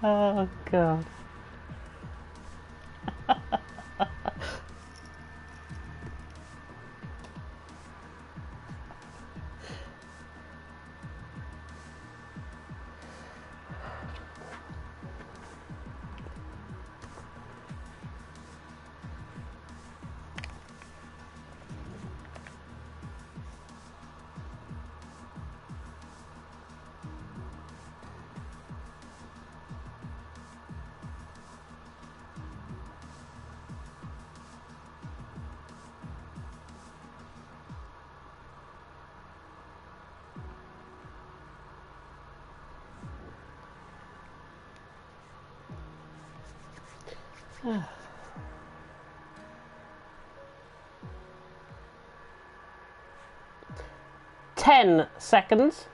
Oh, God. Ah. 10 seconds.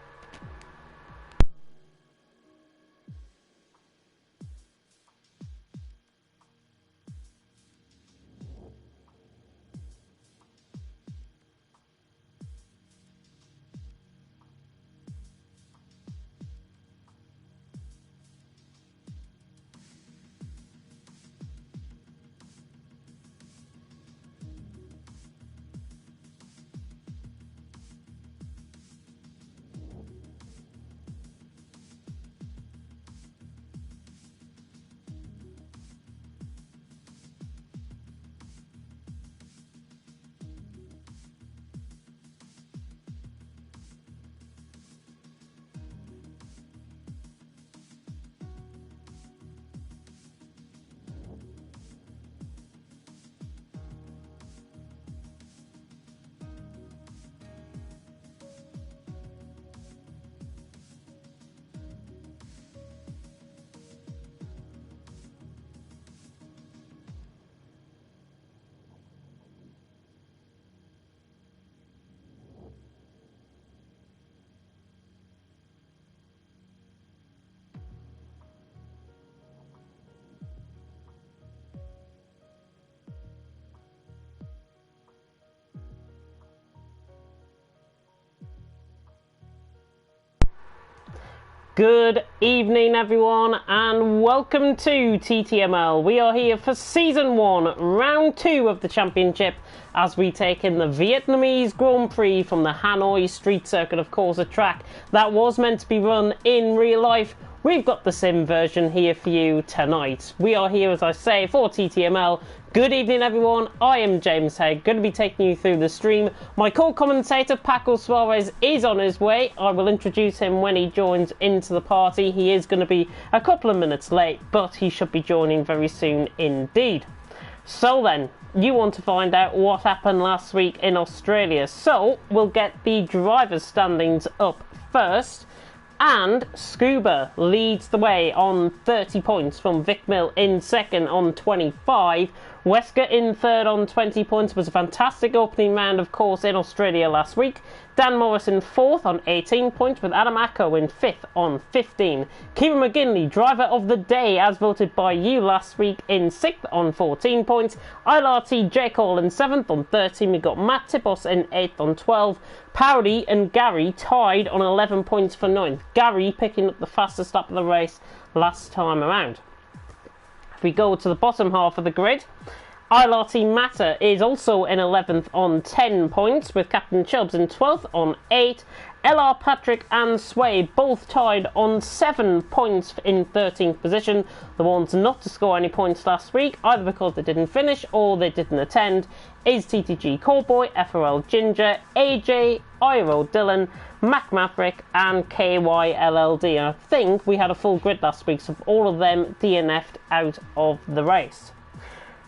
Good evening, everyone, and welcome to TTML. We are here for Season 1, Round 2 of the Championship, as we take in the Vietnamese Grand Prix from the Hanoi Street Circuit, of course, a track that was meant to be run in real life. We've got the sim version here for you tonight. We are here, as I say, for TTML. Good evening, everyone. I am James Haig, going to be taking you through the stream. My co-commentator, Paco Suarez, is on his way. I will introduce him when he joins into the party. He is going to be a couple of minutes late, but he should be joining very soon indeed. So then, you want to find out what happened last week in Australia. So, we'll get the driver's standings up first. And Scuba leads the way on 30 points from Vic Mill in second on 25. Wesker in third on 20 points. It was a fantastic opening round, of course, in Australia last week. Dan Morris in fourth on 18 points, with Adam Acko in fifth on 15. Kieran McGinley, driver of the day, as voted by you last week, in sixth on 14 points. ILRT J. Cole in seventh on 13. We got Matt Tipos in eighth on 12. Powdy and Gary tied on 11 points for ninth. Gary picking up the fastest lap of the race last time around. If we go to the bottom half of the grid, ILRT Matter is also in 11th on 10 points, with Captain Chubbs in 12th on 8. LR Patrick and Sway both tied on 7 points in 13th position. The ones not to score any points last week, either because they didn't finish or they didn't attend, is TTG Callboy, FRL Ginger, AJ, IRO Dylan, Mac Maverick and KYLLD. I think we had a full grid last week, so all of them DNF'd out of the race.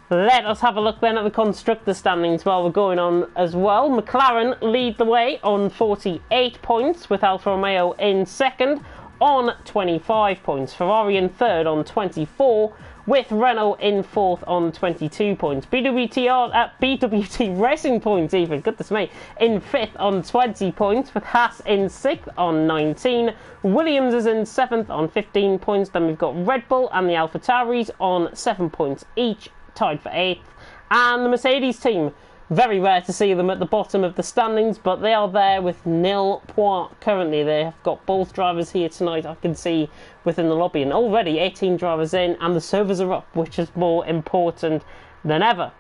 Let us have a look then at the constructor standings while we're going on as well. McLaren lead the way on 48 points, with Alfa Romeo in second on 25 points. Ferrari in third on 24, with Renault in fourth on 22 points. BWT Racing Points, even, goodness me, in fifth on 20 points, with Haas in sixth on 19. Williams is in seventh on 15 points. Then we've got Red Bull and the AlphaTauris on 7 points each, tied for 8th, and the Mercedes team Very rare to see them at the bottom of the standings, but they are there with 0 points currently. They have got both drivers here tonight, I can see, within the lobby. And already 18 drivers in, and the servers are up, which is more important than ever.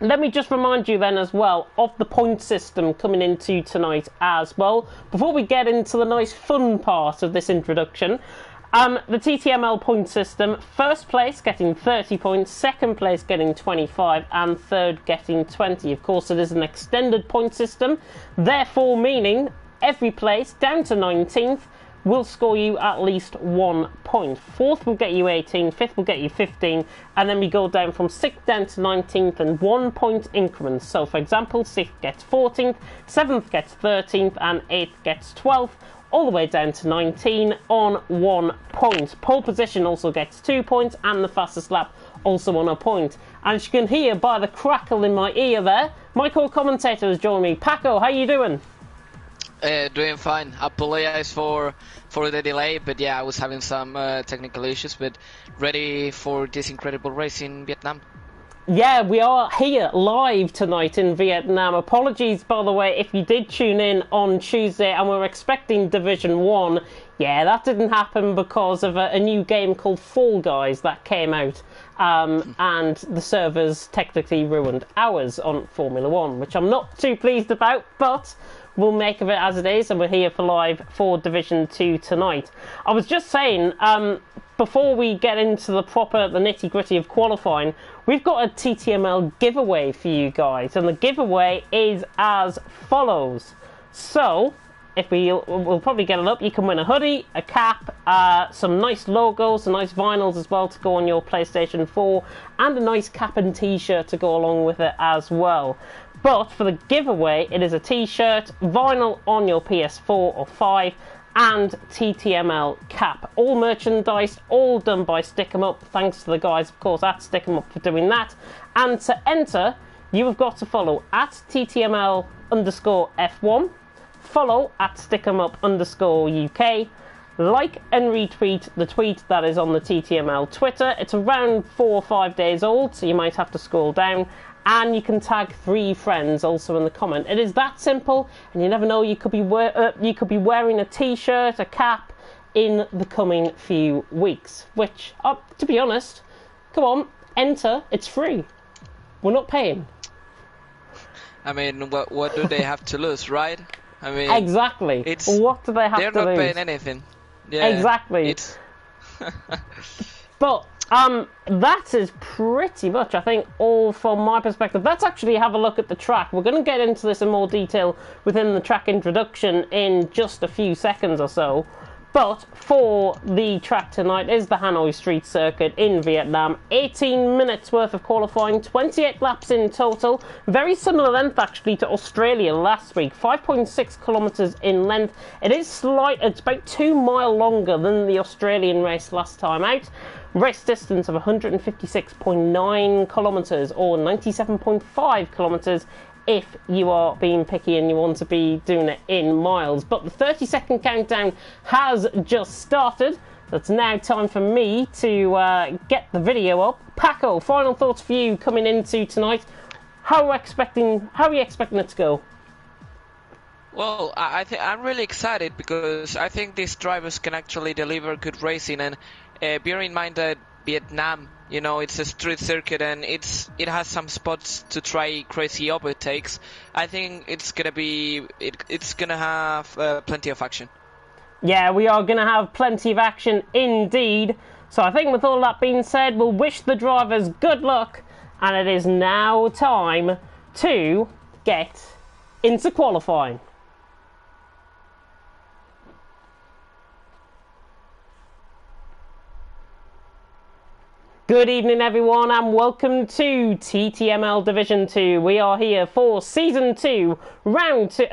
Let me just remind you then as well of the point system coming into tonight as well. Before we get into the nice fun part of this introduction, the TTML point system, first place getting 30 points, second place getting 25, and third getting 20. Of course, it is an extended point system, therefore meaning every place down to 19th will score you at least 1 point. Fourth will get you 18, fifth will get you 15, and then we go down from 6th down to 19th in 1 point increments. So for example, 6th gets 14th, 7th gets 13th, and 8th gets 12th, all the way down to 19 on 1 point. Pole position also gets 2 points, and the fastest lap also on a point. And as you can hear by the crackle in my ear there, my co-commentator has joined me. Paco, how you doing? Doing fine. Apologize for the delay, but yeah, I was having some technical issues, but ready for this incredible race in Vietnam. Yeah, we are here live tonight in Vietnam. Apologies, by the way, if you did tune in on Tuesday and we're expecting Division 1. Yeah, that didn't happen because of a new game called Fall Guys that came out. And the servers technically ruined ours on Formula 1, which I'm not too pleased about, but we'll make of it as it is, and we're here for live for Division 2 tonight. I was just saying, before we get into the nitty-gritty of qualifying, we've got a TTML giveaway for you guys, and the giveaway is as follows. So, we'll probably get it up, you can win a hoodie, a cap, some nice logos, some nice vinyls as well to go on your PlayStation 4, and a nice cap and t-shirt to go along with it as well. But for the giveaway, it is a t-shirt, vinyl on your PS4 or 5, and TTML cap. All merchandise, all done by Stick 'em Up. Thanks to the guys, of course, at Stick 'em Up for doing that. And to enter, you have got to follow at TTML_F1, follow at Stick 'em Up_UK, like and retweet the tweet that is on the TTML Twitter. It's around 4 or 5 days old, so you might have to scroll down. And you can tag 3 friends also in the comment. It is that simple, and you never know, you could be wearing a t-shirt, a cap in the coming few weeks. Which, to be honest, come on, enter. It's free. We're not paying. I mean, what do they have to lose, right? I mean, exactly. What do they have to lose? They're not paying anything. Yeah, exactly. But that is pretty much, I think, all from my perspective. Let's actually have a look at the track. We're going to get into this in more detail within the track introduction in just a few seconds or so. But for the track tonight is the Hanoi Street Circuit in Vietnam. 18 minutes worth of qualifying, 28 laps in total. Very similar length actually to Australia last week, 5.6 kilometres in length. It is slight, it's about 2 miles longer than the Australian race last time out. Race distance of 156.9 kilometres or 97.5 kilometres if you are being picky and you want to be doing it in miles. But the 30-second countdown has just started. So it's now time for me to get the video up. Paco, final thoughts for you coming into tonight. How are you expecting it to go? Well, I'm really excited because I think these drivers can actually deliver good racing, and bear in mind that Vietnam, you know, it's a street circuit and it has some spots to try crazy overtakes. I think it's gonna have plenty of action. Yeah, we are gonna have plenty of action indeed. So I think with all that being said, we'll wish the drivers good luck, and it is now time to get into qualifying. Good evening everyone and welcome to TTML Division 2. We are here for Season 1, Round 2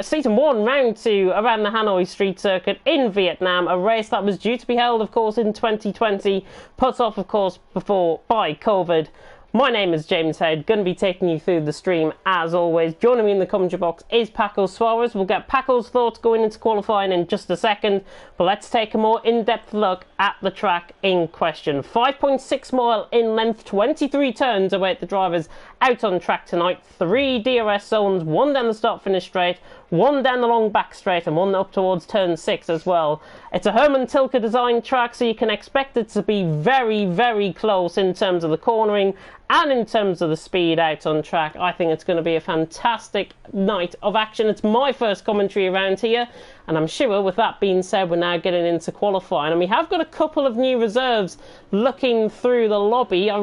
around the Hanoi Street Circuit in Vietnam, a race that was due to be held of course in 2020, put off of course by COVID. My name is James Head, going to be taking you through the stream as always. Joining me in the commentary box is Paco Suarez. We'll get Paco's thoughts going into qualifying in just a second, but let's take a more in-depth look at the track in question. 5.6 mile in length, 23 turns await the drivers out on track tonight. 3 DRS zones, 1 down the start-finish straight, 1 down the long back straight, and 1 up towards turn 6 as well. It's a Herman Tilke designed track, so you can expect it to be very, very close in terms of the cornering and in terms of the speed out on track. I think it's going to be a fantastic night of action. It's my first commentary around here, and I'm sure with that being said, we're now getting into qualifying, and we have got a couple of new reserves looking through the lobby. I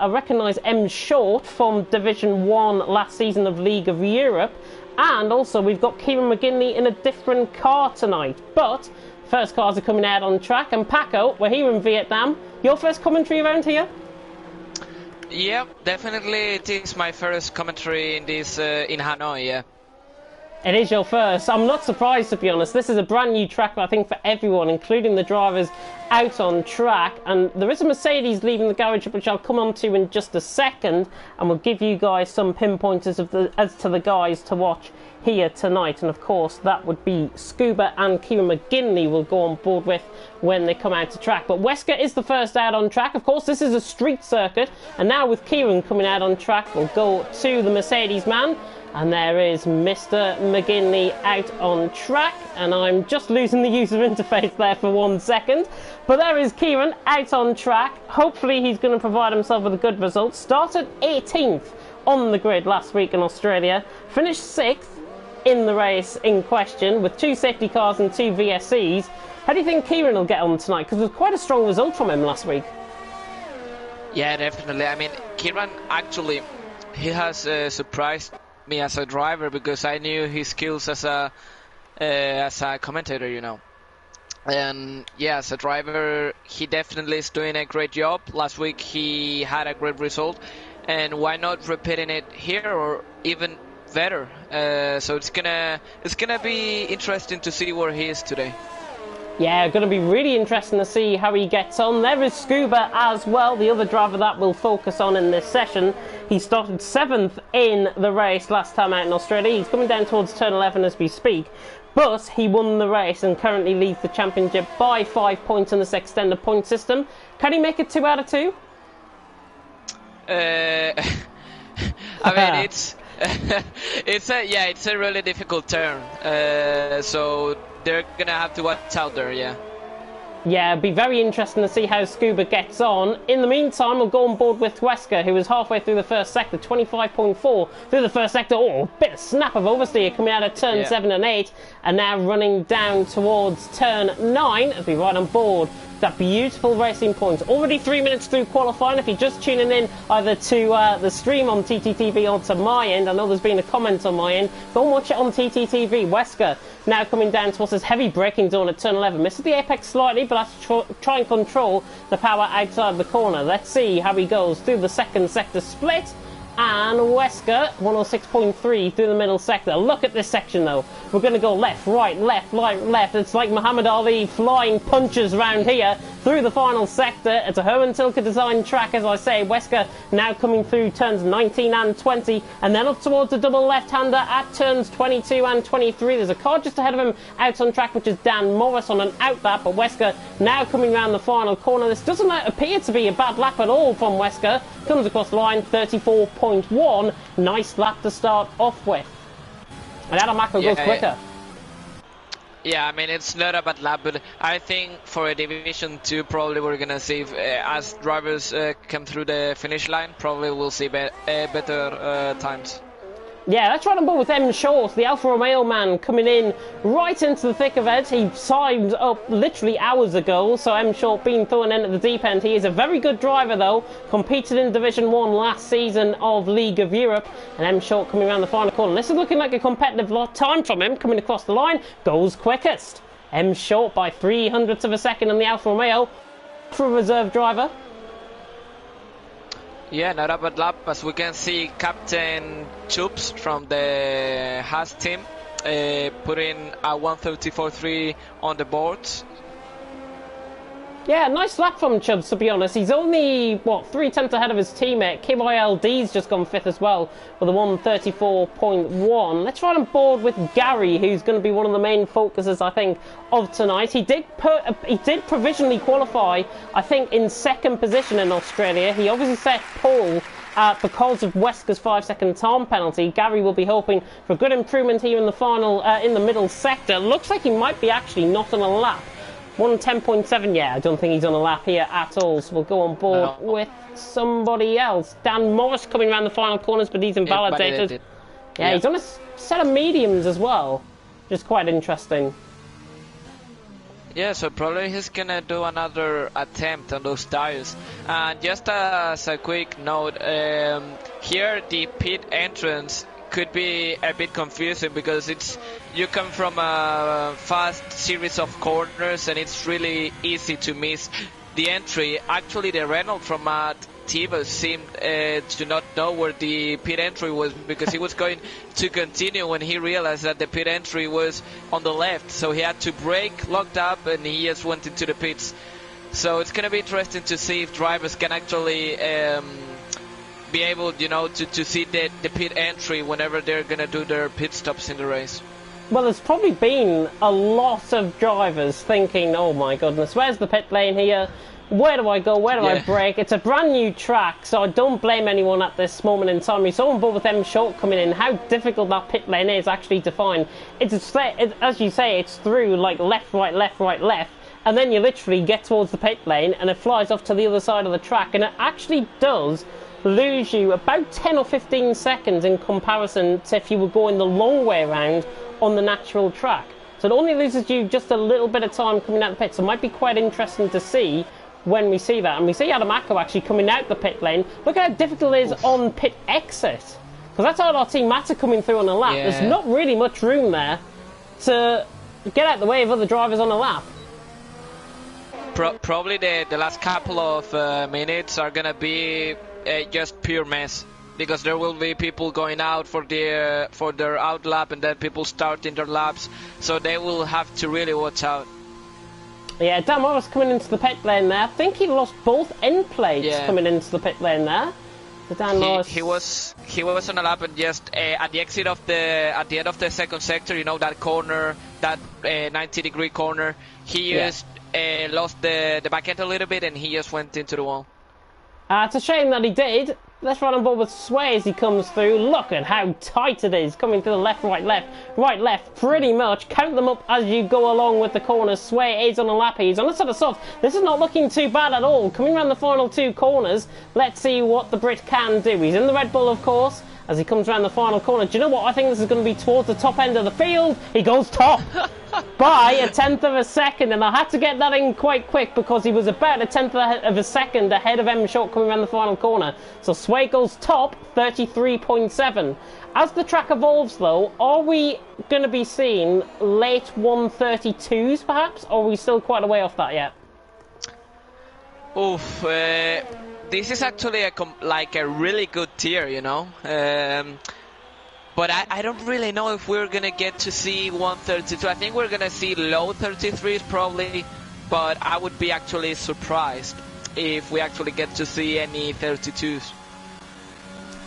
recognise M Short from Division 1 last season of League of Europe, and also we've got Kieran McGinley in a different car tonight. But first cars are coming out on track, and Paco, we're here in Vietnam. Your first commentary around here? Yeah, definitely it is my first commentary in this in Hanoi, yeah. It is your first. I'm not surprised, to be honest. This is a brand new track, I think, for everyone, including the drivers out on track. And there is a Mercedes leaving the garage, which I'll come on to in just a second, and we'll give you guys some pinpointers as to the guys to watch here tonight. And of course, that would be Scuba and Kieran McGinley will go on board with when they come out to track. But Wesker is the first out on track. Of course, this is a street circuit, and now with Kieran coming out on track, we'll go to the Mercedes man. And there is Mr. McGinley out on track, and I'm just losing the user interface there for 1 second. But there is Kieran out on track. Hopefully he's going to provide himself with a good result. Started 18th on the grid last week in Australia, finished 6th in the race in question with 2 safety cars and 2 VSCs. How do you think Kieran will get on tonight? Because it was quite a strong result from him last week. Yeah, definitely. I mean, Kieran actually, he has surprised me as a driver, because I knew his skills as a commentator, you know. And yeah, as a driver, he definitely is doing a great job. Last week he had a great result, and why not repeating it here or even better? So it's gonna be interesting to see where he is today. Yeah, going to be really interesting to see how he gets on. There is Scuba as well, the other driver that we'll focus on in this session. He started 7th in the race last time out in Australia. He's coming down towards turn 11 as we speak. But he won the race and currently leads the championship by 5 points in this extended point system. Can he make it 2 out of 2? I mean, it's a really difficult turn. So they're gonna have to watch out there, yeah. Yeah, it'd be very interesting to see how Scuba gets on. In the meantime, we'll go on board with Wesker, who was halfway through the first sector, 25.4 through the first sector. Oh, bit of snap of oversteer coming out of turn 7 and 8, and now running down towards turn 9 as we ride on board that beautiful Racing Point. Already 3 minutes through qualifying. If you're just tuning in either to the stream on TTTV or to my end, I know there's been a comment on my end, go and watch it on TTTV. Wesker now coming down towards this heavy braking zone at turn 11. Misses the apex slightly, but has to try and control the power outside the corner. Let's see how he goes through the second sector split. And Wesker, 106.3 through the middle sector. Look at this section though. We're going to go left, right, left. It's like Muhammad Ali flying punches around here through the final sector. It's a Herman Tilke designed track, as I say. Wesker now coming through turns 19 and 20, and then up towards the double left-hander at turns 22 and 23. There's a car just ahead of him out on track, which is Dan Morris on an out lap, but Wesker now coming around the final corner. This doesn't appear to be a bad lap at all from Wesker. Comes across the line, 34.1. Nice lap to start off with. And Adam Mako goes quicker. Yeah, I mean, it's not a bad lap, but I think for a Division 2, probably we're going to see, as drivers come through the finish line, probably we'll see better times. Yeah, let's run on board with M Short, the Alfa Romeo man, coming in right into the thick of it. He signed up literally hours ago, so M Short being thrown in at the deep end. He is a very good driver though, competed in Division 1 last season of League of Europe, and M Short coming around the final corner. This is looking like a competitive time from him, coming across the line, goes quickest. M Short by 300ths of a second on the Alfa Romeo for a reserve driver. Yeah, not a bad lap, as we can see Captain Chubbs from the Haas team putting a 134.3 on the board. Yeah, nice lap from Chubbs, to be honest. He's only, 3 tenths ahead of his teammate. KYLD's just gone 5th as well with a 134.1. Let's ride on board with Gary, who's going to be one of the main focuses, I think, of tonight. He did provisionally qualify, I think, in 2nd position in Australia. He obviously set pole because of Wesker's 5-second time penalty. Gary will be hoping for a good improvement here in the final, in the middle sector. Looks like he might be actually not on a lap. 110.7, yeah, I don't think he's on a lap here at all, so we'll go on board with somebody else. Dan Morris coming around the final corners, but he's invalidated. Yeah, he's on a set of mediums as well, which is quite interesting. Yeah, so probably he's gonna do another attempt on those tires. And just as a quick note, here the pit entrance could be a bit confusing because you come from a fast series of corners and it's really easy to miss the entry. Actually, the Renault from Tibo seemed to not know where the pit entry was because he was going to continue when he realized that the pit entry was on the left. So he had to brake, locked up, and he just went into the pits. So it's going to be interesting to see if drivers can actually be able, to see the pit entry whenever they're going to do their pit stops in the race. Well, there's probably been a lot of drivers thinking, oh my goodness, where's the pit lane here? Where do I go? Where do I brake? It's a brand new track, so I don't blame anyone at this moment in time. We saw on board with M Short coming in, how difficult that pit lane is actually to find. As you say, it's through like left, right, left, right, left, and then you literally get towards the pit lane and it flies off to the other side of the track, and it actually does lose you about 10 or 15 seconds in comparison to if you were going the long way around on the natural track. So it only loses you just a little bit of time coming out the pit, so it might be quite interesting to see when we see that. And we see Adam Acko actually coming out the pit lane. Look at how difficult it is on pit exit, because that's RRT Mata coming through on a lap. There's not really much room there to get out the way of other drivers on a lap. Probably the last couple of minutes are gonna be just pure mess, because there will be people going out for their out lap and then people starting their laps, so they will have to really watch out. Yeah, Dan Morris coming into the pit lane there. I think he lost both end plates coming into the pit lane there. So Dan Morris, he was on a lap, and just at the end of the second sector, that corner, that 90-degree corner, he just lost the back end a little bit and he just went into the wall. It's a shame that he did. Let's run on board with Sway as he comes through. Look at how tight it is, coming through the left, right, left, right, left, pretty much. Count them up as you go along with the corners. Sway is on a lap. He's on a set of softs. This is not looking too bad at all. Coming around the final two corners, let's see what the Brit can do. He's in the Red Bull, of course, as he comes around the final corner. Do you know what? I think this is going to be towards the top end of the field. He goes top by a tenth of a second, and I had to get that in quite quick because he was about a tenth of a second ahead of M Short coming around the final corner. So Sway goes top, 33.7. As the track evolves, though, are we going to be seeing late 132s, perhaps, or are we still quite a way off that yet? Oof, this is actually a really good tier, but I don't really know if we're gonna get to see 132. I think we're gonna see low 33s probably, but I would be actually surprised if we actually get to see any 32s.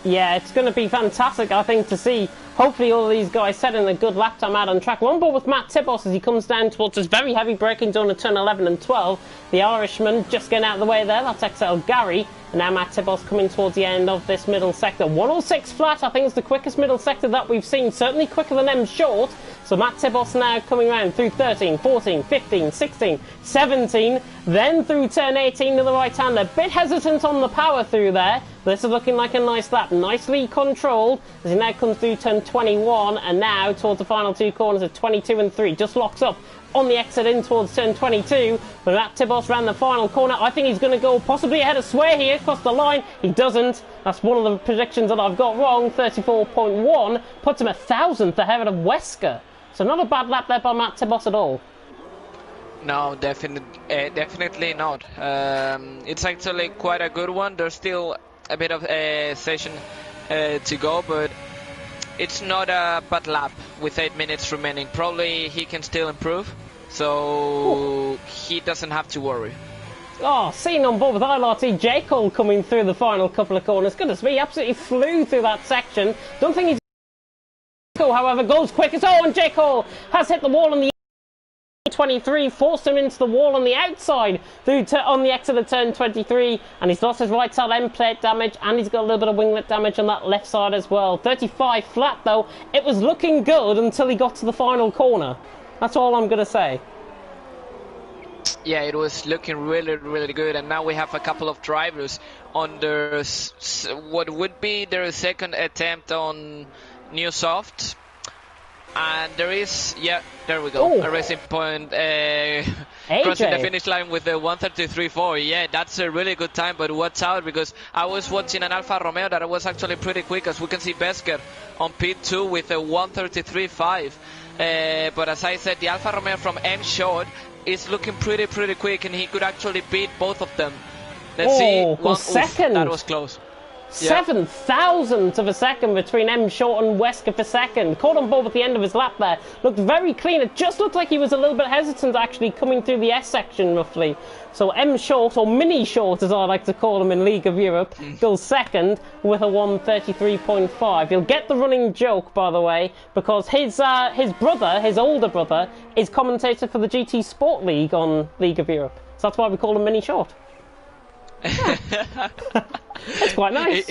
Yeah, it's going to be fantastic, I think, to see hopefully all of these guys setting a good lap time out on track. We're on board with Matt Tibos as he comes down towards this very heavy braking zone of turn 11 and 12. The Irishman just getting out of the way there. That's XL Gary. And now Matt Tibos coming towards the end of this middle sector. 106 flat, I think, is the quickest middle sector that we've seen. Certainly quicker than M Short. So Matt Tibos now coming around through 13, 14, 15, 16, 17. Then through turn 18 to the right-hander. A bit hesitant on the power through there. This is looking like a nice lap. Nicely controlled as he now comes through turn 21. And now towards the final two corners of 22 and 3. Just locks up on the exit in towards turn 22. But Matt Tibos ran the final corner. I think he's going to go possibly ahead of Sway here across the line. He doesn't. That's one of the predictions that I've got wrong. 34.1 puts him a thousandth ahead of Wesker. So not a bad lap there by Matt Tibos at all. No, definitely not. It's actually quite a good one. There's still a bit of a session to go, but it's not a bad lap with 8 minutes remaining. Probably he can still improve, so he doesn't have to worry. Oh, seen on board with ILRT, J. Cole coming through the final couple of corners. Goodness me, he absolutely flew through that section. Don't think he's... However, goes quick as... Oh, and J. Cole has hit the wall on the 23, forced him into the wall on the outside on the exit of turn 23, and he's lost his right side end plate damage, and he's got a little bit of winglet damage on that left side as well. 35 flat though. It was looking good until he got to the final corner. That's all I'm going to say. Yeah, it was looking really, really good, and now we have a couple of drivers on their what would be their second attempt on new soft. And there is, yeah, there we go, a racing point crossing the finish line with the 1:33.4. Yeah, that's a really good time, but watch out, because I was watching an Alfa Romeo that was actually pretty quick, as we can see Besker on P2 with a 1:33.5. But as I said, the Alfa Romeo from M Short is looking pretty quick, and he could actually beat both of them. Let's see. Second. That was close. 7,000th of a second between M Short and Wesker for second. Caught on board at the end of his lap there. Looked very clean. It just looked like he was a little bit hesitant actually coming through the S section roughly. So M Short, or Mini Short as I like to call him in League of Europe, goes second with a 1:33.5. You'll get the running joke, by the way, because his brother, his older brother, is commentator for the GT Sport League on League of Europe. So that's why we call him Mini Short. Yeah. It's quite nice.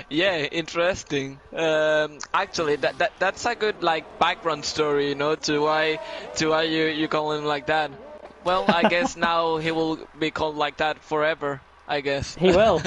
Yeah, interesting. Actually, that's a good background story, you know, to why you call him like that. Well, I guess now he will be called like that forever, I guess. He will.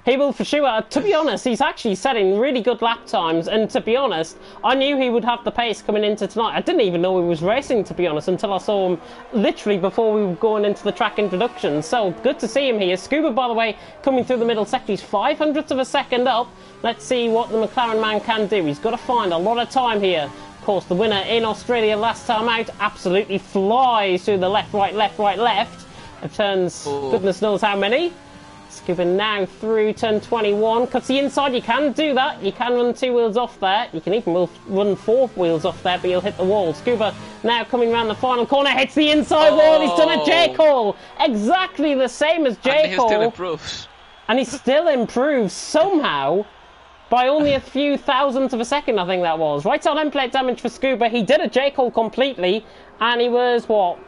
He will for sure. To be honest, he's actually setting really good lap times, and to be honest, I knew he would have the pace coming into tonight. I didn't even know he was racing, to be honest, until I saw him literally before we were going into the track introduction. So, good to see him here. Scuba, by the way, coming through the middle sector. He's 0.05 of a second up. Let's see what the McLaren man can do. He's got to find a lot of time here. Of course, the winner in Australia last time out absolutely flies through the left, right, left, right, left. It turns goodness knows how many. Scuba now through turn 21. Cuts the inside, you can do that. You can run 2 wheels off there. You can even run 4 wheels off there, but you'll hit the wall. Scuba now coming around the final corner, hits the inside wall. He's done a J-call. Exactly the same as J-call. And he still improves. And he still improves somehow by only a few thousandths of a second, I think that was. Right side end plate damage for Scuba. He did a J-call completely, and he was, what,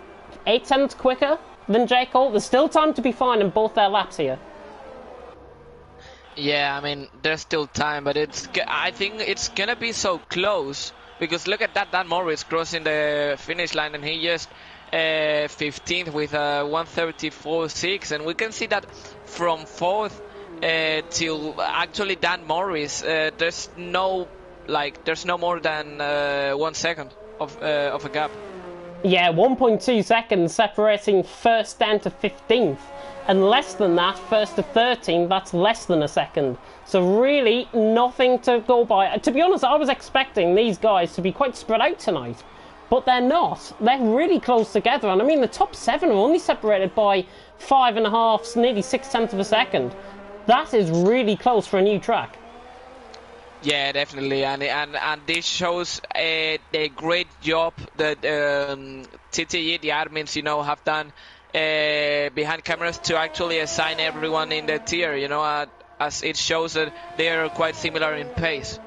8 tenths quicker than J-call? There's still time to be fine in both their laps here. Yeah, I mean, there's still time, but I think it's gonna be so close, because look at that, Dan Morris crossing the finish line, and he just 15th with a 1:34.6, and we can see that from 4th till actually Dan Morris, there's no more than 1 second of a gap. Yeah, 1.2 seconds separating first down to 15th. And less than that, first to 13th, that's less than a second. So really, nothing to go by. To be honest, I was expecting these guys to be quite spread out tonight. But they're not. They're really close together. And I mean, the top 7 are only separated by 5.5, nearly 6 tenths of a second. That is really close for a new track. Yeah, definitely, and this shows a great job that TTE, the admins, you know, have done behind cameras to actually assign everyone in the tier, you know, as it shows that they are quite similar in pace.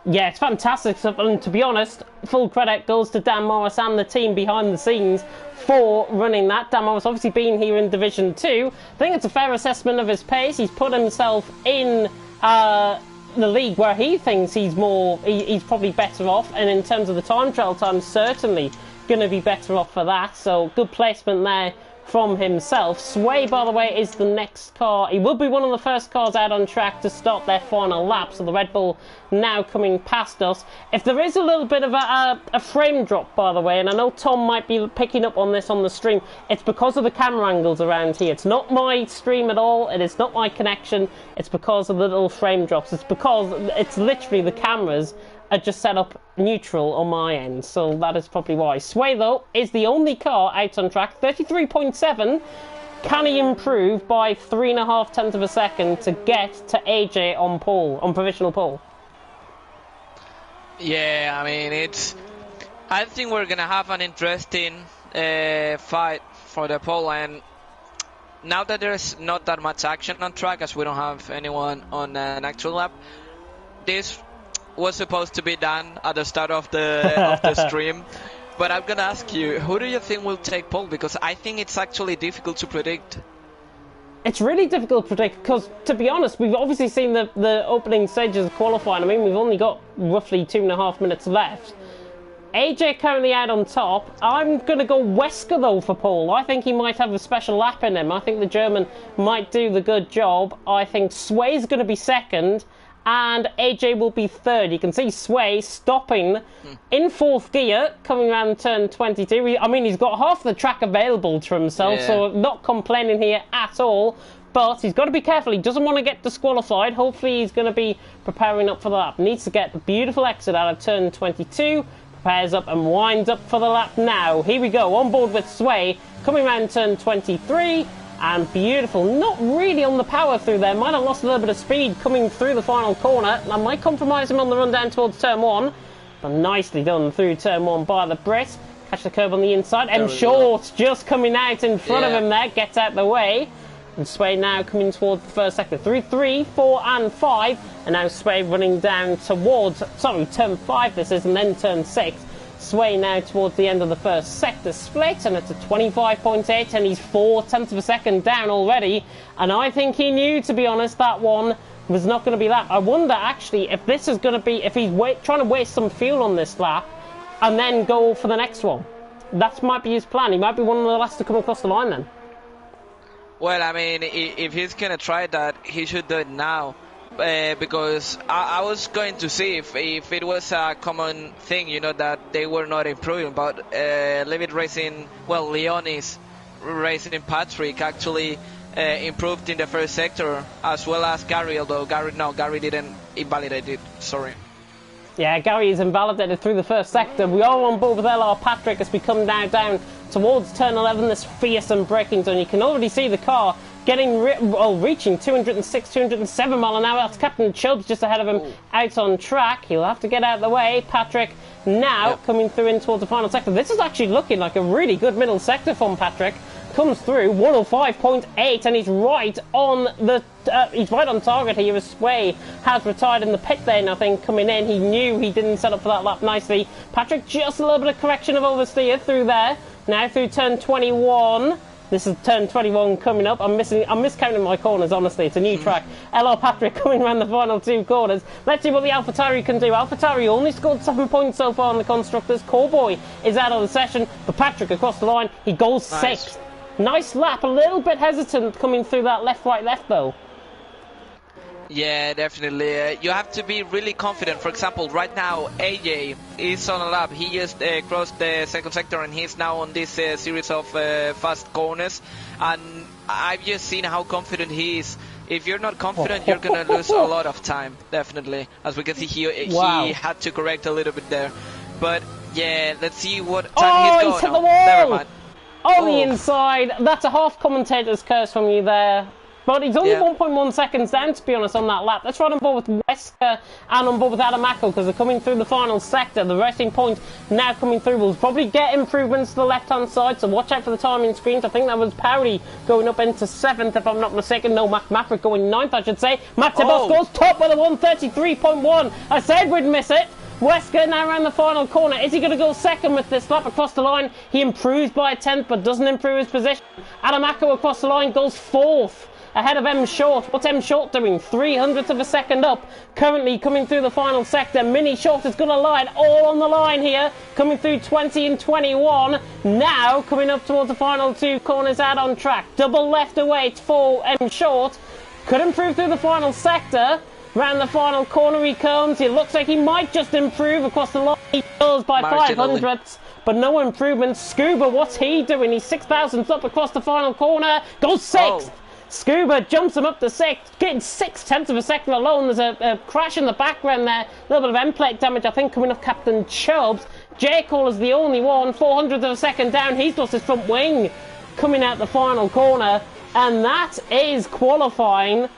Yeah, it's fantastic stuff, and to be honest, full credit goes to Dan Morris and the team behind the scenes for running that. Dan Morris obviously been here in Division 2. I think it's a fair assessment of his pace. He's put himself in the league where he thinks he's probably better off, and in terms of the time trial time, certainly going to be better off for that. So good placement there from himself. Sway, by the way, is the next car. He will be one of the first cars out on track to start their final lap. So the Red Bull now coming past us. If there is a little bit of a frame drop, by the way, and I know Tom might be picking up on this on the stream, it's because of the camera angles around here. It's not my stream at all. It is not my connection. It's because of the little frame drops. It's because it's literally the cameras are just set up neutral on my end, so that is probably why. Sway, though, is the only car out on track. 33.7. Can he improve by 3.5 tenths of a second to get to AJ on pole, on provisional pole? Yeah, I mean, I think we're gonna have an interesting fight for the pole, and now that there's not that much action on track, as we don't have anyone on an actual lap, this was supposed to be done at the start of the stream, But I'm gonna ask you, who do you think will take pole? Because I think it's actually difficult to predict. It's really difficult to predict because, to be honest, we've obviously seen the opening stages of qualifying. I mean, we've only got roughly 2.5 minutes left. AJ currently out on top. I'm going to go Wesker, though, for pole. I think he might have a special lap in him. I think the German might do the good job. I think Sway's going to be second, and AJ will be third. You can see Sway stopping in fourth gear, coming around turn 22. I mean, he's got half the track available to himself, so not complaining here at all. But he's got to be careful. He doesn't want to get disqualified. Hopefully, he's going to be preparing up for the lap. Needs to get the beautiful exit out of turn 22. Prepares up and winds up for the lap now. Here we go, on board with Sway, coming around turn 23. And beautiful, not really on the power through there. Might have lost a little bit of speed coming through the final corner. That might compromise him on the run down towards turn 1. But nicely done through turn 1 by the Brit. Catch the curve on the inside. M Short just coming out in front of him there. Gets out the way. And Sway now coming towards the first sector. Through 3, 4 and 5. And now Sway running down towards, turn 5 this is, and then turn 6. Sway now towards the end of the first sector split, and it's a 25.8, and he's 0.4 of a second down already. And I think he knew, to be honest, that one was not going to be that. I wonder actually if this is going to be, if he's trying to waste some fuel on this lap and then go for the next one. That might be his plan. He might be one of the last to come across the line then. Well, I mean, if he's going to try that, he should do it now. Because I was going to see if it was a common thing, you know, that they were not improving. But Levitt Racing, well, Leonis Racing Patrick actually improved in the first sector, as well as Gary, although Gary didn't invalidate it, sorry. Yeah, Gary is invalidated through the first sector. We are on board with LR Patrick as we come now down towards turn 11, this fearsome braking zone. You can already see the car getting reaching 206, 207 mile an hour. That's Captain Chubbs just ahead of him out on track. He'll have to get out of the way. Patrick now coming through in towards the final sector. This is actually looking like a really good middle sector from Patrick. Comes through 105.8, and he's right on the he's right on target here as Sway has retired in the pit lane. I think coming in, he knew he didn't set up for that lap nicely. Patrick just a little bit of correction of oversteer through there. Now through turn 21. This is turn 21 coming up. I'm miscounting my corners, honestly. It's a new track. LR Patrick coming around the final 2 corners. Let's see what the AlphaTauri can do. AlphaTauri only scored 7 points so far on the constructors. Cowboy is out of the session, but Patrick across the line, he goes 6th. Nice lap, a little bit hesitant coming through that left though. Yeah, definitely. You have to be really confident. For example, right now, AJ is on a lap. He just crossed the second sector, and he's now on this series of fast corners. And I've just seen how confident he is. If you're not confident, you're going to lose a lot of time, definitely. As we can see, he had to correct a little bit there. But, yeah, let's see what time he's going. He's hit the wall! Never mind. On the inside. That's a half commentator's curse from you there. But he's only 1.1 seconds down, to be honest, on that lap. Let's run on board with Wesker and on board with Adamaco, because they're coming through the final sector. The racing point now coming through. We'll probably get improvements to the left-hand side, so watch out for the timing screens. I think that was Powdy going up into 7th, if I'm not mistaken. No, Matt Maverick going 9th, I should say. Matt Tibos goes top with a 133.1. I said we'd miss it. Wesker now around the final corner. Is he going to go second with this lap across the line? He improves by a 10th, but doesn't improve his position. Adamaco across the line goes 4th. Ahead of M Short. What's M Short doing? 300th of a second up. Currently coming through the final sector. Mini Short is going to line all on the line here. Coming through 20 and 21. Now coming up towards the final 2 corners out on track. Double left away for M Short. Could improve through the final sector. Round the final corner he comes. It looks like he might just improve across the line. He does by 500ths. But no improvement. Scuba, what's he doing? He's 6,000th up across the final corner. Goes 6th. Scuba jumps him up to 6th, getting 6/10 of a second alone. There's a crash in the background there, a little bit of end plate damage, I think, coming off Captain Chubbs. J. Cole is the only one, 400th of a second down. He's lost his front wing coming out the final corner, and that is qualifying.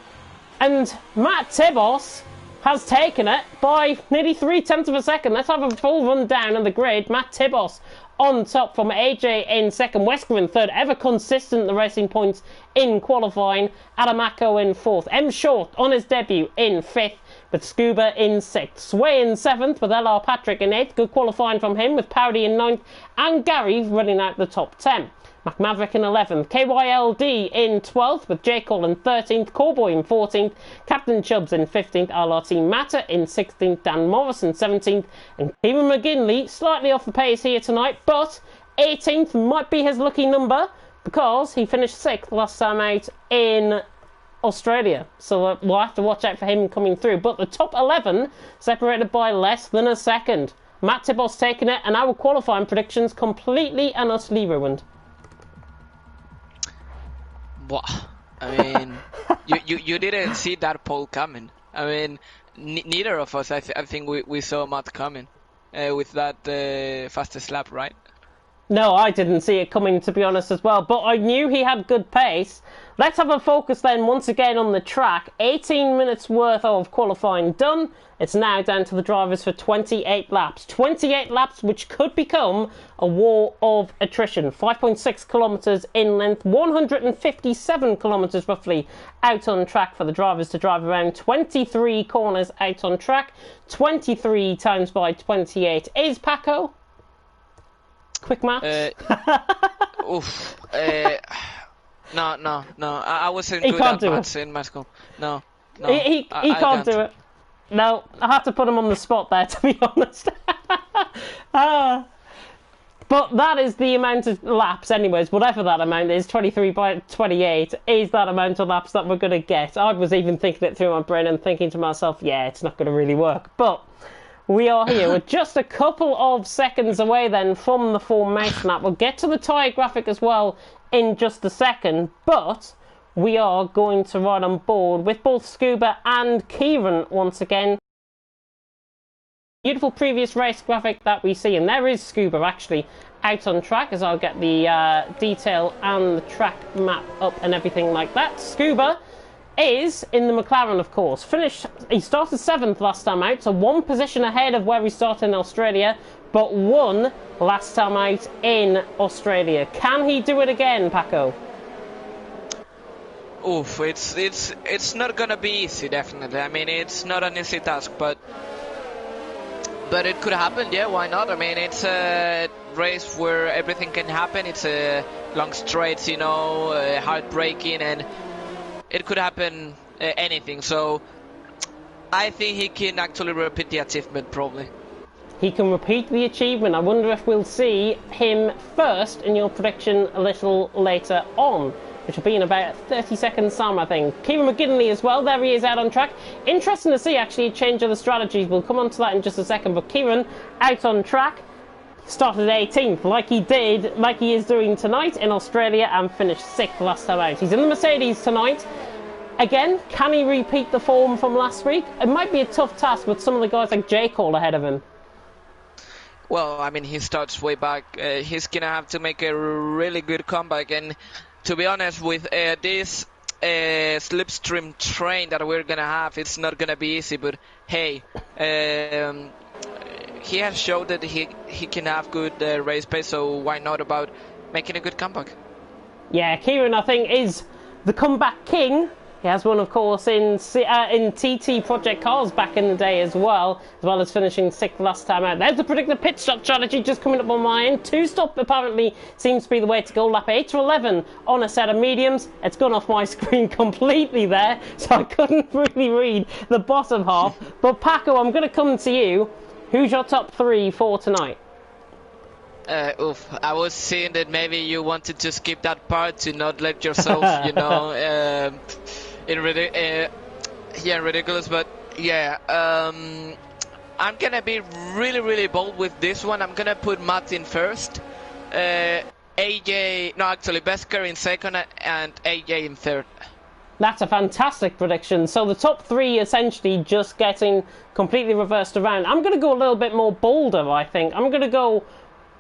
And Matt Tibos has taken it by nearly 3/10 of a second. Let's have a full run down of the grid. Matt Tibos on top from AJ in second, Wesker in third, ever consistent the racing points in qualifying, Adamaco in 4th, M Short on his debut in 5th, with Scuba in 6th. Sway in 7th with LR Patrick in 8th. Good qualifying from him with Powdy in 9th. And Gary running out the top 10. McMaverick in 11th. KYLD in 12th with J. Cole in 13th. Cowboy in 14th. Captain Chubbs in 15th. LRT Matter in 16th. Dan Morris in 17th. And Kieran McGinley slightly off the pace here tonight, but 18th might be his lucky number because he finished 6th last time out in Australia. So we'll have to watch out for him coming through. But the top 11 separated by less than a second. Matt Tibos taking it, and our qualifying predictions completely and utterly ruined. What? I mean, you didn't see that pole coming. I mean, neither of us. I think we saw Matt coming with that fastest lap, right? No, I didn't see it coming, to be honest, as well. But I knew he had good pace. Let's have a focus then once again on the track. 18 minutes worth of qualifying done. It's now down to the drivers for 28 laps. 28 laps, which could become a war of attrition. 5.6 kilometres in length, 157 kilometres roughly out on track for the drivers to drive around. 23 corners out on track. 23 times by 28 is Paco. Quick maths. Oof. No. I wasn't good at maths in my school. No. He can't do it. No, I have to put him on the spot there, to be honest. But that is the amount of laps anyways, whatever that amount is, 23 by 28, is that amount of laps that we're going to get. I was even thinking it through my brain and thinking to myself, yeah, it's not going to really work. But we are here. We're just a couple of seconds away then from the formation lap. We'll get to the tyre graphic as well in just a second, but we are going to ride on board with both Scuba and Kieran once again. Beautiful previous race graphic that we see, and there is Scuba actually out on track, as I'll get the detail and the track map up and everything like that. Scuba is in the McLaren, of course. He started 7th last time out, so 1 position ahead of where he started in Australia, but 1 last time out in Australia. Can he do it again, Paco? Oof, it's not gonna be easy, definitely. I mean, it's not an easy task, but it could happen. Yeah, why not? I mean, it's a race where everything can happen. It's a long straight, hard braking, and it could happen anything. So I think he can actually repeat the achievement, probably. He can repeat the achievement. I wonder if we'll see him first in your prediction a little later on, which will be in about 30 seconds time, I think. Kieran McGinley as well, there he is out on track. Interesting to see, actually, a change of the strategies. We'll come on to that in just a second, but Kieran out on track. Started 18th, like he is doing tonight in Australia, and finished 6th last time out. He's in the Mercedes tonight. Again, can he repeat the form from last week? It might be a tough task with some of the guys like J. Cole ahead of him. Well, I mean, he starts way back. He's going to have to make a really good comeback, and to be honest, with this slipstream train that we're going to have, it's not going to be easy, but hey, he has showed that he can have good race pace, so why not about making a good comeback? Yeah, Kieran, I think, is the comeback king. He has won, of course, in TT Project Cars back in the day as well as finishing 6th last time out. There's the predicted pit stop strategy just coming up on my end. 2-stop apparently seems to be the way to go. Lap 8 to 11 on a set of mediums. It's gone off my screen completely there, so I couldn't really read the bottom half. But Paco, I'm going to come to you. Who's your top 3 for tonight? I was seeing that maybe you wanted to skip that part to not let yourself, ridiculous, but yeah, I'm gonna be really, really bold with this one. I'm gonna put Matt in first, Besker in second, and AJ in third. That's a fantastic prediction. So the top 3 essentially just getting completely reversed around. I'm going to go a little bit more bolder, I think. I'm going to go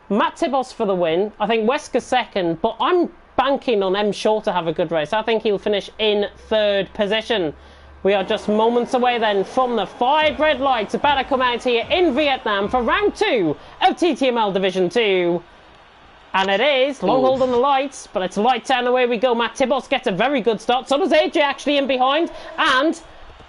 Matt Tibos for the win. I think Wesker second, but I'm banking on M. Shaw to have a good race. I think he'll finish in 3rd position. We are just moments away then from the 5 red lights about to come out here in Vietnam for round 2 of TTML Division 2. And it is long hold on the lights, but it's lights out and away we go. Matt Tibos gets a very good start. So does AJ actually in behind. And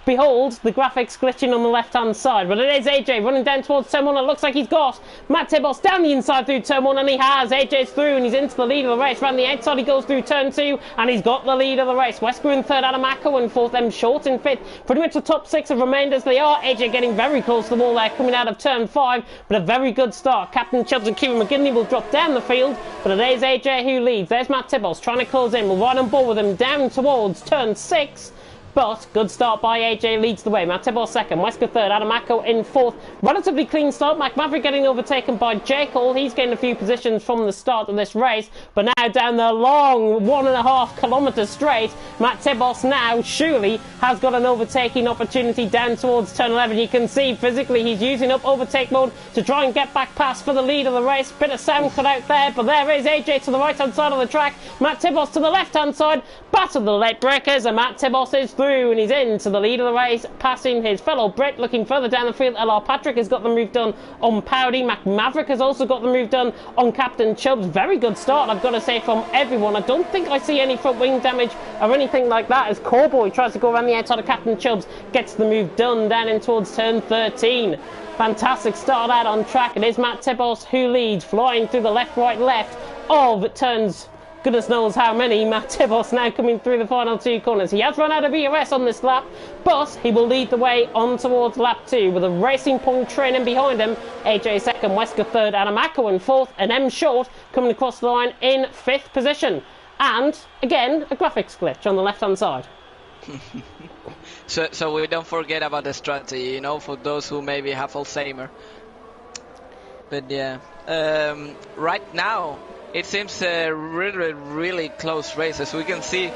behold, the graphics glitching on the left-hand side. But it is AJ running down towards turn 1. It looks like he's got Matt Tibos down the inside through turn 1, and he has. AJ's through, and he's into the lead of the race. Round the outside, he goes through turn 2, and he's got the lead of the race. Wesker in third, Adamako in fourth, M Short in fifth. Pretty much the top 6 have remained as they are. AJ getting very close to the wall there, coming out of turn 5, but a very good start. Captain Chubbs and Kieran McGinley will drop down the field, but it is AJ who leads. There's Matt Tibos trying to close in. We're right on board with him down towards turn 6. But good start by AJ, leads the way. Matt Tibos second, Wesker third, Adamako in fourth. Relatively clean start. McMaverick getting overtaken by J. Cole. He's gained a few positions from the start of this race. But now down the long 1.5 kilometre straight, Matt Tibos now surely has got an overtaking opportunity down towards turn 11. You can see physically he's using up overtake mode to try and get back past for the lead of the race. Bit of sound cut out there, but there is AJ to the right hand side of the track. Matt Tibos to the left hand side. Battle the late breakers, and Matt Tibos is through, and he's into the lead of the race, passing his fellow Brit. Looking further down the field, LR Patrick has got the move done on Powdy. McMaverick has also got the move done on Captain Chubbs. Very good start, I've got to say, from everyone. I don't think I see any front wing damage or anything like that as Cowboy tries to go around the outside of Captain Chubbs, gets the move done down in towards turn 13. Fantastic start out on track. It is Matt Tibos who leads, flying through the left, right, left of turns goodness knows how many. Matt Tibos now coming through the final 2 corners. He has run out of ERS on this lap, but he will lead the way on towards lap 2 with a Racing Point training behind him. AJ second, Wesker third, Adamako in fourth, and M Short coming across the line in 5th position. And again, a graphics glitch on the left hand side. So we don't forget about the strategy, you know, for those who maybe have Alzheimer. But yeah, right now it seems a really close race. As we can see,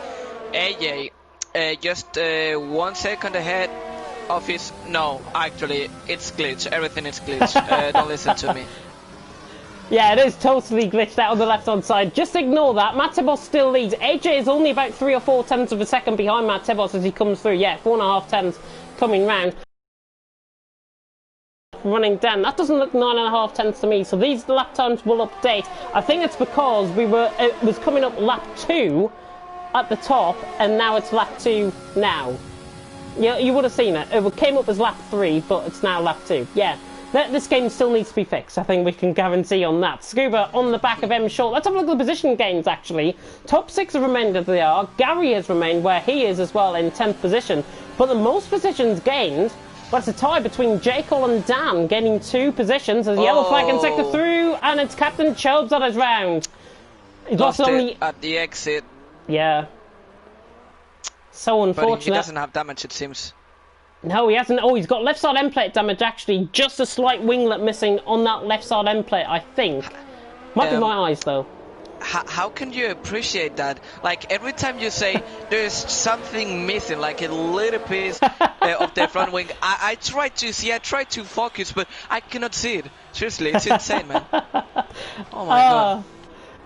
AJ just 1 second ahead of his... No, actually, it's glitch. Everything is glitch. Don't listen to me. Yeah, it is totally glitched out on the left-hand side. Just ignore that. Matt Tibos still leads. AJ is only about 3 or 4 tenths of a second behind Matt Tibos as he comes through. Yeah, 4.5 tenths coming round. Running down. That doesn't look 9.5 tenths to me, so these lap times will update. I think it's because it was coming up lap 2 at the top, and now it's lap 2 now. Yeah, you would have seen it. It came up as lap 3, but it's now lap 2. Yeah. This game still needs to be fixed. I think we can guarantee on that. Scuba on the back of M Short. Let's have a look at the position gains, actually. Top 6 have remained as they are. Gary has remained where he is as well in 10th position. But the most positions gained... Well, it's a tie between J. Cole and Dan, getting 2 positions as yellow flag and sector through, and it's Captain Chubbs that is round. He lost it at the exit. Yeah. So unfortunate. But he doesn't have damage, it seems. No, he hasn't. Oh, he's got left side end plate damage, actually. Just a slight winglet missing on that left side end plate, I think. Might be my eyes, though. How can you appreciate that? Like, every time you say there's something missing, like a little piece of the front wing, I try to see, I try to focus, but I cannot see it. Seriously, it's insane, man. Oh my god.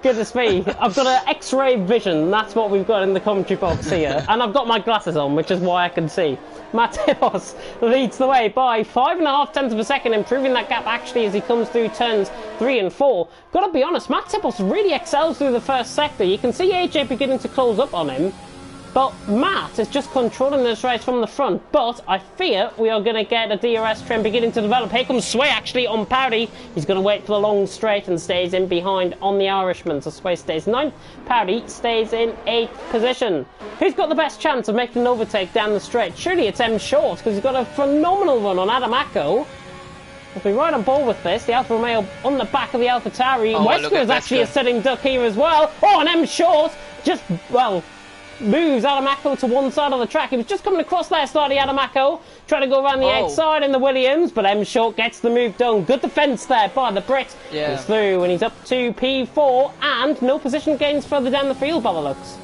Goodness me, I've got an X-ray vision, that's what we've got in the commentary box here. And I've got my glasses on, which is why I can see. Matt Tibos leads the way by 5.5 tenths of a second, improving that gap actually as he comes through turns 3 and 4. Gotta be honest, Matt Tibos really excels through the first sector. You can see AJ beginning to close up on him. But Matt is just controlling this race from the front. But I fear we are going to get a DRS trend beginning to develop. Here comes Sway actually on Powdy. He's going to wait for the long straight and stays in behind on the Irishman. So Sway stays 9th. Powdy stays in 8th position. Who's got the best chance of making an overtake down the straight? Surely it's M Short, because he's got a phenomenal run on Adamako. We'll be right on board with this. The Alfa Romeo on the back of the Alfa Tauri. Wesker is actually a sitting duck here as well. Oh, and M Short just, well... moves Adamako to one side of the track. He was just coming across there slightly, Adamako, trying to go around the outside in the Williams, but M Short gets the move done. Good defence there by the Brit. Yeah. He's through and he's up to P4 and no position gains further down the field by the looks.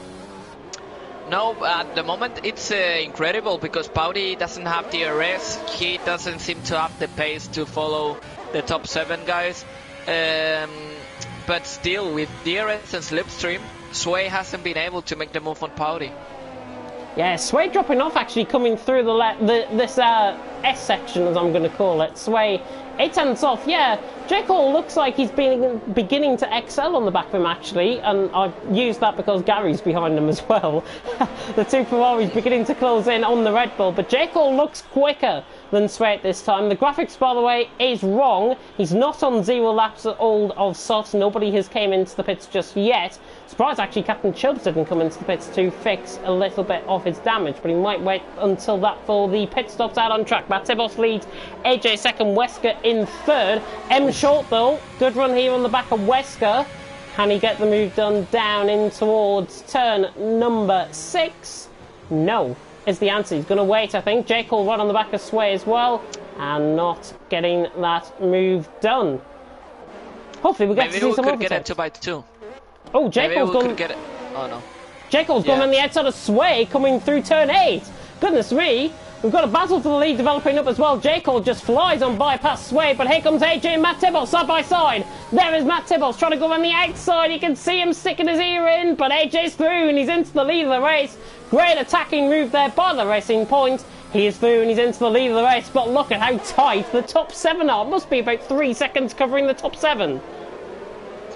No, at the moment it's incredible because Powdy doesn't have DRS. He doesn't seem to have the pace to follow the top 7 guys. But still, with DRS and Slipstream, Sway hasn't been able to make the move on Powdy. Yeah, Sway dropping off actually coming through this S section, as I'm going to call it. Sway, 8 tenths off. Yeah, J. Cole looks like he's been beginning to excel on the back of him, actually, and I've used that because Gary's behind him as well. The two Ferraris beginning to close in on the Red Bull, but J. Cole looks quicker than Sway at this time. The graphics, by the way, is wrong. He's not on 0 laps at all of SOT. Nobody has came into the pits just yet. Surprised, actually, Captain Chubbs didn't come into the pits to fix a little bit of his damage, but he might wait until that for the pit stops out on track. Matt Tibos leads, AJ second, Wesker in third. M Short, though, good run here on the back of Wesker. Can he get the move done down in towards turn number 6? No, is the answer. He's going to wait, I think. Jake will run on the back of Sway as well, and not getting that move done. Hopefully we get to see some overtakes. Maybe we could get it 2x2. Oh, Jekyll's gone. Get it. Oh no. Jekyll's gone on the outside of Sway, coming through turn 8. Goodness me. We've got a battle for the lead developing up as well. Jekyll just flies on bypass Sway, but here comes AJ and Matt Tibbles side by side. There is Matt Tibbles trying to go on the outside. You can see him sticking his ear in, but AJ's through and he's into the lead of the race. Great attacking move there by the Racing Point. He is through and he's into the lead of the race, but look at how tight the top 7 are. It must be about 3 seconds covering the top 7.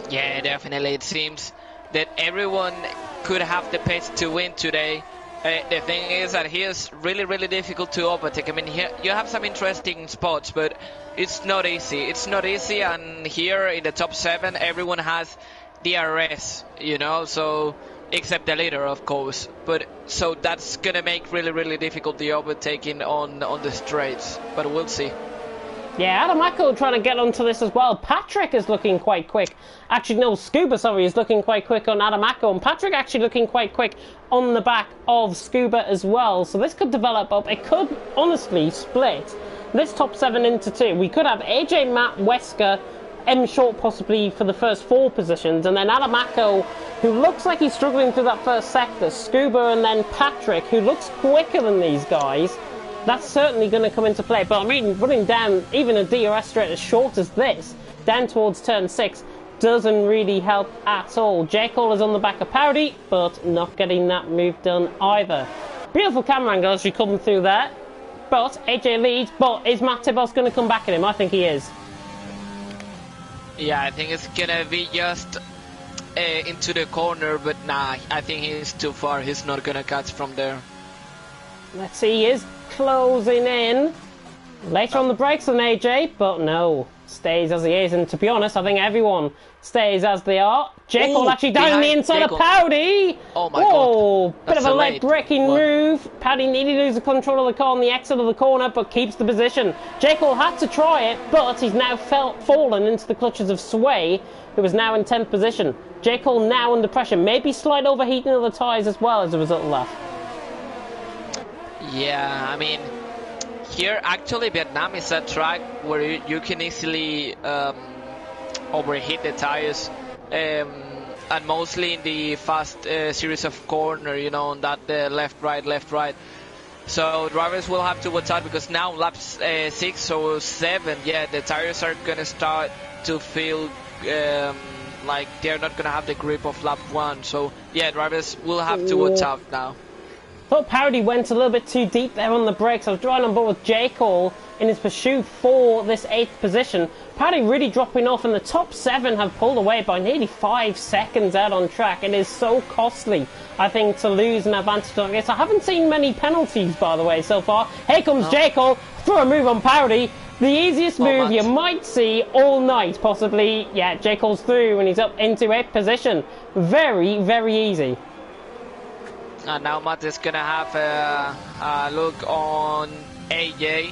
Yeah, definitely. It seems that everyone could have the pace to win today. The thing is that he is really, really difficult to overtake. I mean, here you have some interesting spots, but it's not easy. It's not easy, and here in the top 7, everyone has DRS, you know, so except the leader, of course. But so that's gonna make really, really difficult the overtaking on the straights. But we'll see. Yeah, Adam Acko trying to get onto this as well. Patrick is looking quite quick. Actually, no, Scuba, sorry, is looking quite quick on Adam Acko. And Patrick actually looking quite quick on the back of Scuba as well. So this could develop up. It could honestly split this top 7 into 2. We could have AJ, Matt, Wesker, M Short possibly for the first 4 positions. And then Adam Acko, who looks like he's struggling through that first sector. Scuba and then Patrick, who looks quicker than these guys. That's certainly going to come into play. But I mean, running down even a DRS straight as short as this, down towards turn 6, doesn't really help at all. J. Cole is on the back of Powdy, but not getting that move done either. Beautiful camera angle as we come through there. But AJ leads, but is Matt Tibos going to come back at him? I think he is. Yeah, I think it's going to be just into the corner, but nah, I think he's too far. He's not going to catch from there. Let's see, he is closing in. Later on the brakes on AJ, but no, stays as he is. And to be honest, I think everyone stays as they are. Jekyll actually down the inside of Powdy. Oh my god. Bit of a late braking move. Powdy nearly loses control of the car on the exit of the corner, but keeps the position. Jekyll had to try it, but he's now fallen into the clutches of Sway, who is now in 10th position. Jekyll now under pressure. Maybe slight overheating of the tyres as well as a result of that. Yeah, I mean, here actually Vietnam is a track where you can easily overheat the tires, and mostly in the fast series of corner, you know, on that left, right. So drivers will have to watch out because now laps 6 or 7, yeah, the tires are going to start to feel like they're not going to have the grip of lap 1. So yeah, drivers will have to watch out now. Thought Powdy went a little bit too deep there on the brakes. I was drawing on board with J. Cole in his pursuit for this 8th position. Powdy really dropping off, and the top 7 have pulled away by nearly 5 seconds out on track. It is so costly, I think, to lose an advantage like this. I haven't seen many penalties, by the way, so far. Here comes J. Cole for a move on Powdy. The easiest move you might see all night, possibly. Yeah, J. Cole's through and he's up into 8th position. Very, very easy. And now Matt is going to have a look on AJ.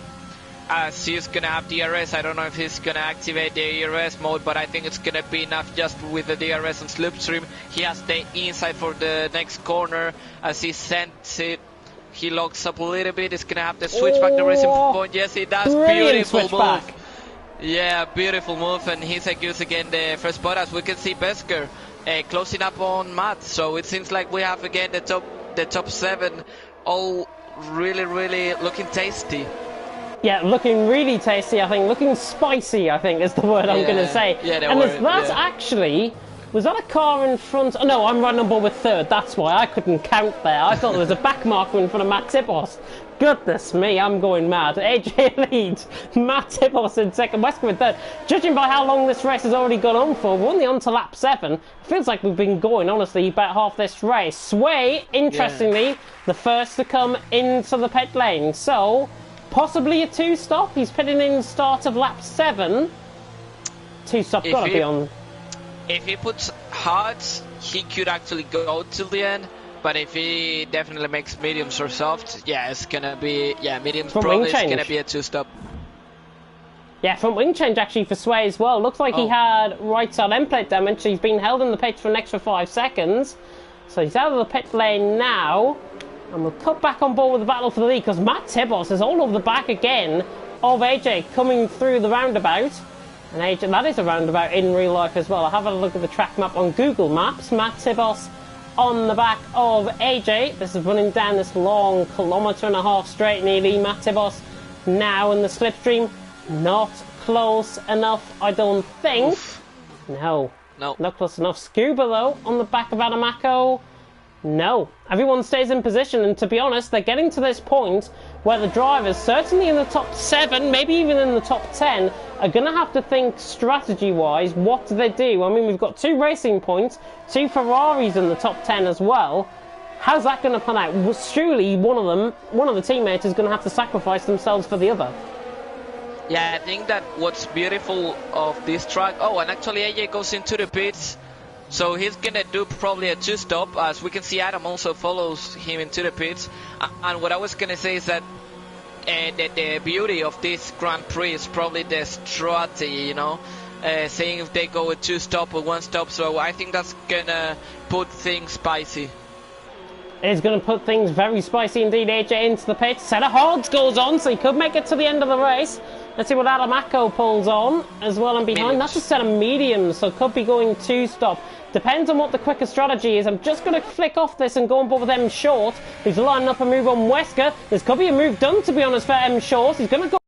As he's going to have DRS. I don't know if he's going to activate the DRS mode, but I think it's going to be enough just with the DRS and slipstream. He has the inside for the next corner. As he sends it, he locks up a little bit. He's going to have the switchback, the Racing Point. Yes, he does. Beautiful move. Yeah, beautiful move. And he secures again the first spot. As we can see, Besker closing up on Matt. So it seems like we have again the top 7 all really, really looking tasty. Yeah, looking really tasty, I think. Looking spicy, I think, is the word I'm going to say. Yeah, and that's actually Was that a car in front? Oh, no, I'm running on board with third. That's why I couldn't count there. I thought there was a back marker in front of Matt Tibos. Goodness me, I'm going mad. AJ leads, Matt Tibos in second, Wesker in third. Judging by how long this race has already gone on for, we're only on to lap 7. It feels like we've been going, honestly, about half this race. Sway, interestingly, the first to come into the pit lane. So, possibly a 2-stop. He's pitting in start of lap 7. 2-stop gotta be on. If he puts hards, he could actually go till the end. But if he definitely makes mediums or soft, yeah, it's gonna be, mediums front probably is gonna be a 2-stop. Yeah, front wing change actually for Sway as well. Looks like he had right side end plate damage, so he's been held in the pit for an extra 5 seconds. So he's out of the pit lane now, and we'll cut back on board with the battle for the lead because Matt Tibos is all over the back again of AJ coming through the roundabout. And AJ, that is a roundabout in real life as well. I have a look at the track map on Google Maps. Matt Tibos on the back of AJ. This is running down this long 1.5 straight nearly. Matt Tibos now in the slipstream. Not close enough, I don't think. Oof. No, not close enough. Scuba though on the back of Adamako. No, everyone stays in position, and to be honest, they're getting to this point where the drivers, certainly in the top 7, maybe even in the top 10, are going to have to think strategy-wise, what do they do? I mean, we've got 2 racing points, 2 Ferraris in the top 10 as well. How's that going to pan out? Well, surely one of the teammates is going to have to sacrifice themselves for the other. Yeah, I think that what's beautiful of this track... Oh, and actually AJ goes into the pits. So he's gonna do probably a 2-stop. As we can see, Adam also follows him into the pits. And what I was gonna say is that the beauty of this Grand Prix is probably the strategy, you know, saying if they go a 2-stop or 1-stop. So I think that's gonna put things spicy. It's going to put things very spicy indeed. AJ into the pit. Set of hards goes on, so he could make it to the end of the race. Let's see what Adamako pulls on as well and behind. Mediums. That's a set of mediums, so could be going 2-stop. Depends on what the quicker strategy is. I'm just going to flick off this and go on board with M Short. He's lining up a move on Wesker. This could be a move done, to be honest, for M Short. He's going to go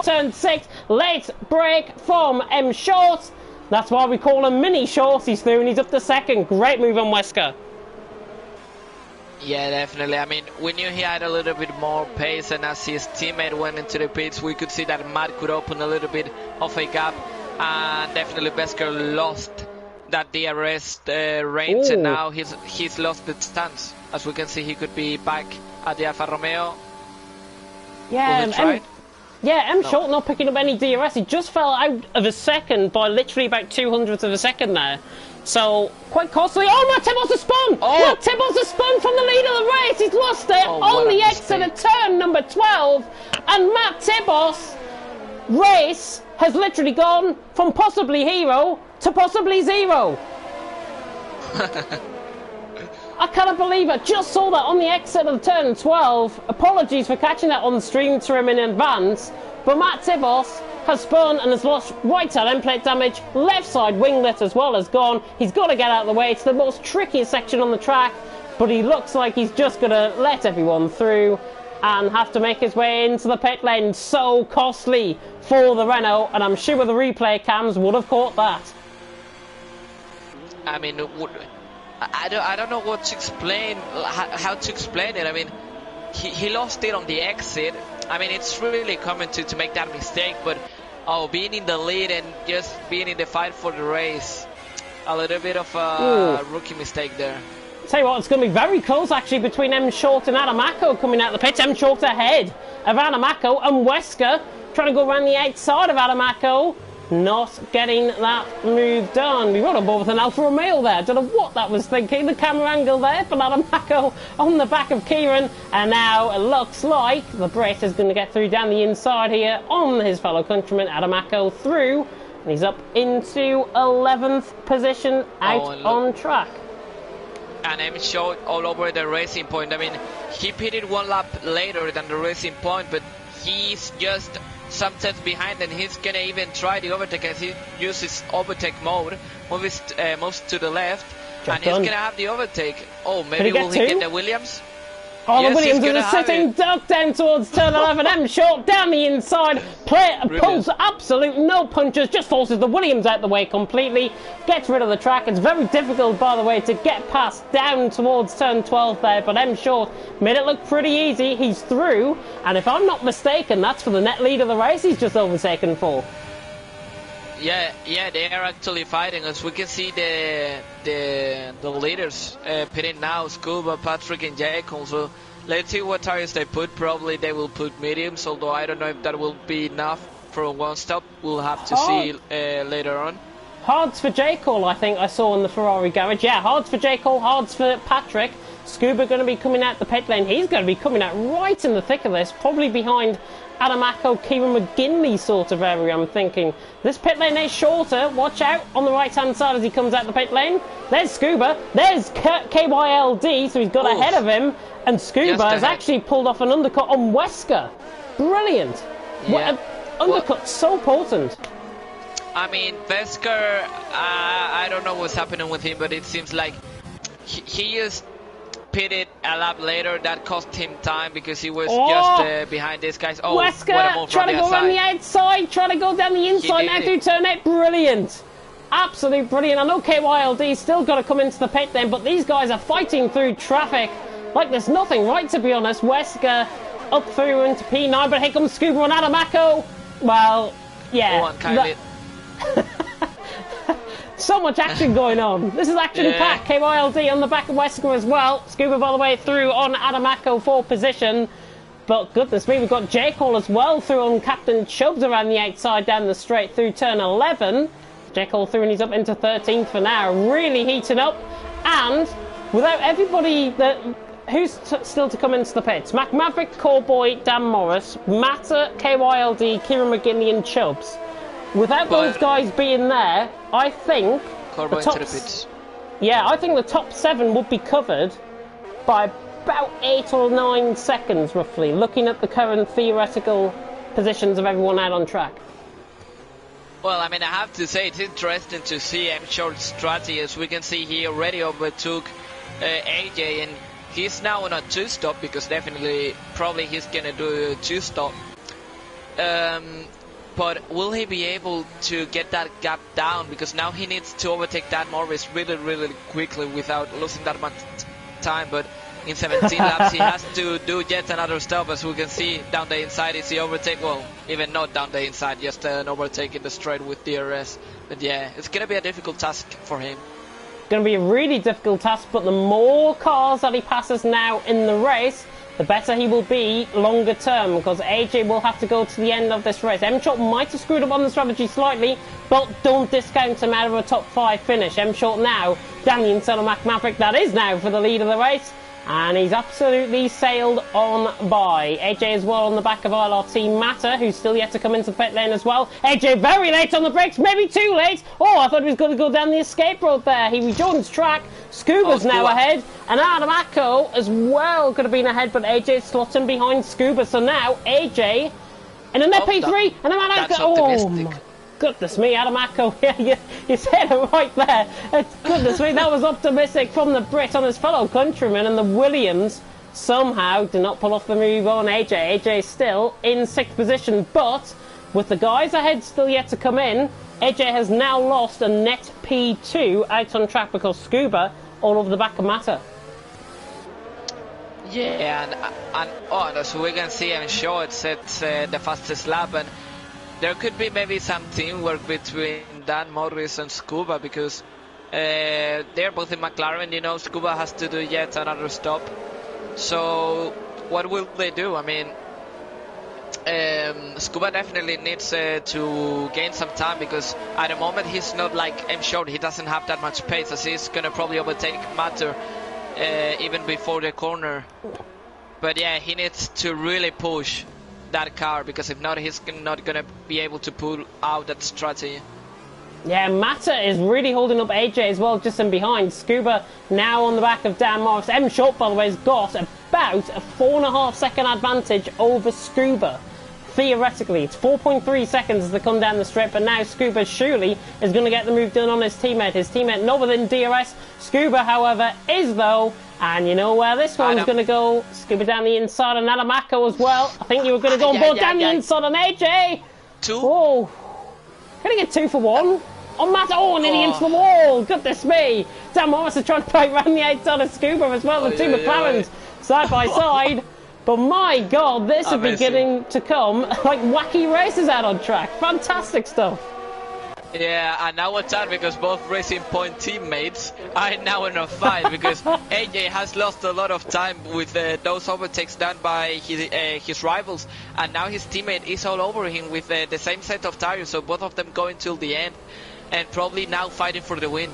turn 6. Late break from M Short. That's why we call him Mini Short. He's through and he's up to second. Great move on Wesker. Yeah, definitely. I mean, we knew he had a little bit more pace, and as his teammate went into the pits, we could see that Matt could open a little bit of a gap, and definitely Wesker lost that DRS range. Ooh. And now he's lost the stance. As we can see, he could be back at the Alfa Romeo. Yeah, M Short not picking up any DRS. He just fell out of a second by literally about 200ths of a second there. So, quite costly. Oh, Matt Tibos has spun! Oh. Matt Tibos has spun from the lead of the race. He's lost it on the exit of turn number 12. And Matt Tibos' race has literally gone from possibly hero to possibly 0. I cannot believe it. Just saw that on the exit of turn 12. Apologies for catching that on the stream to him in advance. But Matt Tibos has spun and has lost right side end plate damage, left side winglet as well as gone. He's got to get out of the way. It's the most trickiest section on the track, but he looks like he's just going to let everyone through and have to make his way into the pit lane. So costly for the Renault, and I'm sure the replay cams would have caught that. I mean, I don't know what to explain, how to explain it. I mean, he lost it on the exit. I mean, it's really common to make that mistake, but being in the lead and just being in the fight for the race, a little bit of a rookie mistake there. Tell you what, it's going to be very close actually between M Short and Adamako coming out of the pits. M Short ahead of Adamako, and Wesker trying to go around the outside of Adamako. Not getting that move done. We got on board with an Alfa Romeo there. Don't know what that was thinking. The camera angle there for Adamako on the back of Kieran. And now it looks like the Brit is going to get through down the inside here on his fellow countryman. Adamako through. And he's up into 11th position out on track. And M Short all over the racing point. I mean, he pitted 1 lap later than the racing point, but he's just some tenths behind, and he's gonna even try the overtake as he uses overtake mode, moves to the left, and he's gonna have the overtake. Oh, maybe will he get the Williams? Oh, the Yes, Williams he's is a gonna have sitting it. duck down towards turn 11. M short down the inside. Pulls absolute no punches. Just forces the Williams out the way completely. Gets rid of the track. It's very difficult, by the way, to get past down towards turn 12 there. But M short made it look pretty easy. He's through. And if I'm not mistaken, that's for the net lead of the race he's just overtaken for. Yeah, they are actually fighting. As we can see, the leaders pitting now: Scuba, Patrick, and Jacob. So let's see what tires they put. Probably they will put mediums, although I don't know if that will be enough for one stop. We'll have to see later on. Hards for J. Cole, I think I saw in the Ferrari garage. Yeah, hards for J. Cole, hards for Patrick. Scuba going to be coming out the pit lane. He's going to be coming out right in the thick of this, probably behind Adamaco, Kieran McGinley sort of area, I'm thinking. This pit lane is shorter. Watch out on the right-hand side as he comes out the pit lane. There's Scuba. There's KYLD, so he's got ahead of him. And Scuba has actually pulled off an undercut on Wesker. Brilliant. Yeah. Undercut so potent. I mean, Wesker, I don't know what's happening with him, but it seems like he just pitted a lap later. That cost him time because he was just behind these guys. Oh, Wesker trying to go around the outside, trying to go down the inside now through turn 8. Brilliant. Absolutely brilliant. I know KYLD's still got to come into the pit then, but these guys are fighting through traffic like there's nothing right, to be honest. Wesker up through into P9, but here comes Scuba and Adamaco. Well, yeah. So much action going on. This is action-packed. KYLD on the back of Wesker as well. Scuba all the way through on Adamaco for position. But goodness me, we've got J. Cole as well through on Captain Chubbs around the outside down the straight through turn 11. J. Cole through and he's up into 13th for now. Really heating up. And without everybody who's still to come into the pits? Mac Maverick, Cowboy, Dan Morris, Matter, KYLD, Kieran McGinley and Chubbs. Without those guys being there, I think the top, I think the top 7 would be covered by about 8 or 9 seconds, roughly, looking at the current theoretical positions of everyone out on track. Well, I mean, I have to say it's interesting to see M Short's strategy. As we can see, he already overtook AJ, and he's now on a 2-stop because probably he's gonna do a 2-stop. But will he be able to get that gap down? Because now he needs to overtake Dan Morris really, really quickly without losing that much time. But in 17 laps, he has to do yet another stop. As we can see down the inside, is he overtake? Well, even not down the inside, just an overtake in the straight with DRS. But yeah, it's going to be a difficult task for him. Going to be a really difficult task, but the more cars that he passes now in the race, the better he will be longer term, because AJ will have to go to the end of this race. M-Short might have screwed up on the strategy slightly, but don't discount him out of a top 5 finish. M-Short now, down the inside of Mac Maverick, that is now for the lead of the race, and he's absolutely sailed on by. AJ as well on the back of LRT Matter, who's still yet to come into the pit lane as well. AJ very late on the brakes, maybe too late. Oh, I thought he was going to go down the escape road there. He rejoins track. Scuba's now ahead, and Adamaco as well could have been ahead, but AJ slotting behind Scuba. So now AJ in an FP3, and Adamaco. Oh my goodness me, Adamaco! Yeah, you said it right there. Goodness me, that was optimistic from the Brit on his fellow countryman, and the Williams somehow did not pull off the move on AJ. AJ still in 6th position, but with the guys ahead still yet to come in, AJ has now lost a net P2 out on track because Scuba all over the back of Matter. Yeah, and as we can see, I'm sure it's the fastest lap, and there could be maybe some teamwork between Dan Morris and Scuba because they're both in McLaren. You know, Scuba has to do yet another stop. So what will they do? I mean, Scuba definitely needs to gain some time because at the moment he's not like M Short. He doesn't have that much pace, as he's gonna probably overtake Matter even before the corner. But yeah, he needs to really push that car because if not, he's not gonna be able to pull out that strategy. Yeah, Matter is really holding up AJ as well, just in behind. Scuba now on the back of Dan Morris. M Short, by the way, has got about a 4.5 second advantage over Scuba. theoretically. It's 4.3 seconds as they come down the strip, and now Scuba surely is going to get the move done on his teammate. His teammate not within DRS. Scuba, however, is though. And you know where this one's going to go. Scuba down the inside on Adamako as well. I think you were going to go on board down the inside on AJ. 2. Oh, can he get 2 for 1? On Matt, nearly into the wall. Goodness me. Dan Morris is trying to fight around the outside of Scuba as well. The two McLarens side by side. But my God, this is beginning to come like wacky races out on track. Fantastic stuff. Yeah, and now watch out because both Racing Point teammates are now in a fight because AJ has lost a lot of time with those overtakes done by his rivals, and now his teammate is all over him with the same set of tires, so both of them going till the end and probably now fighting for the win.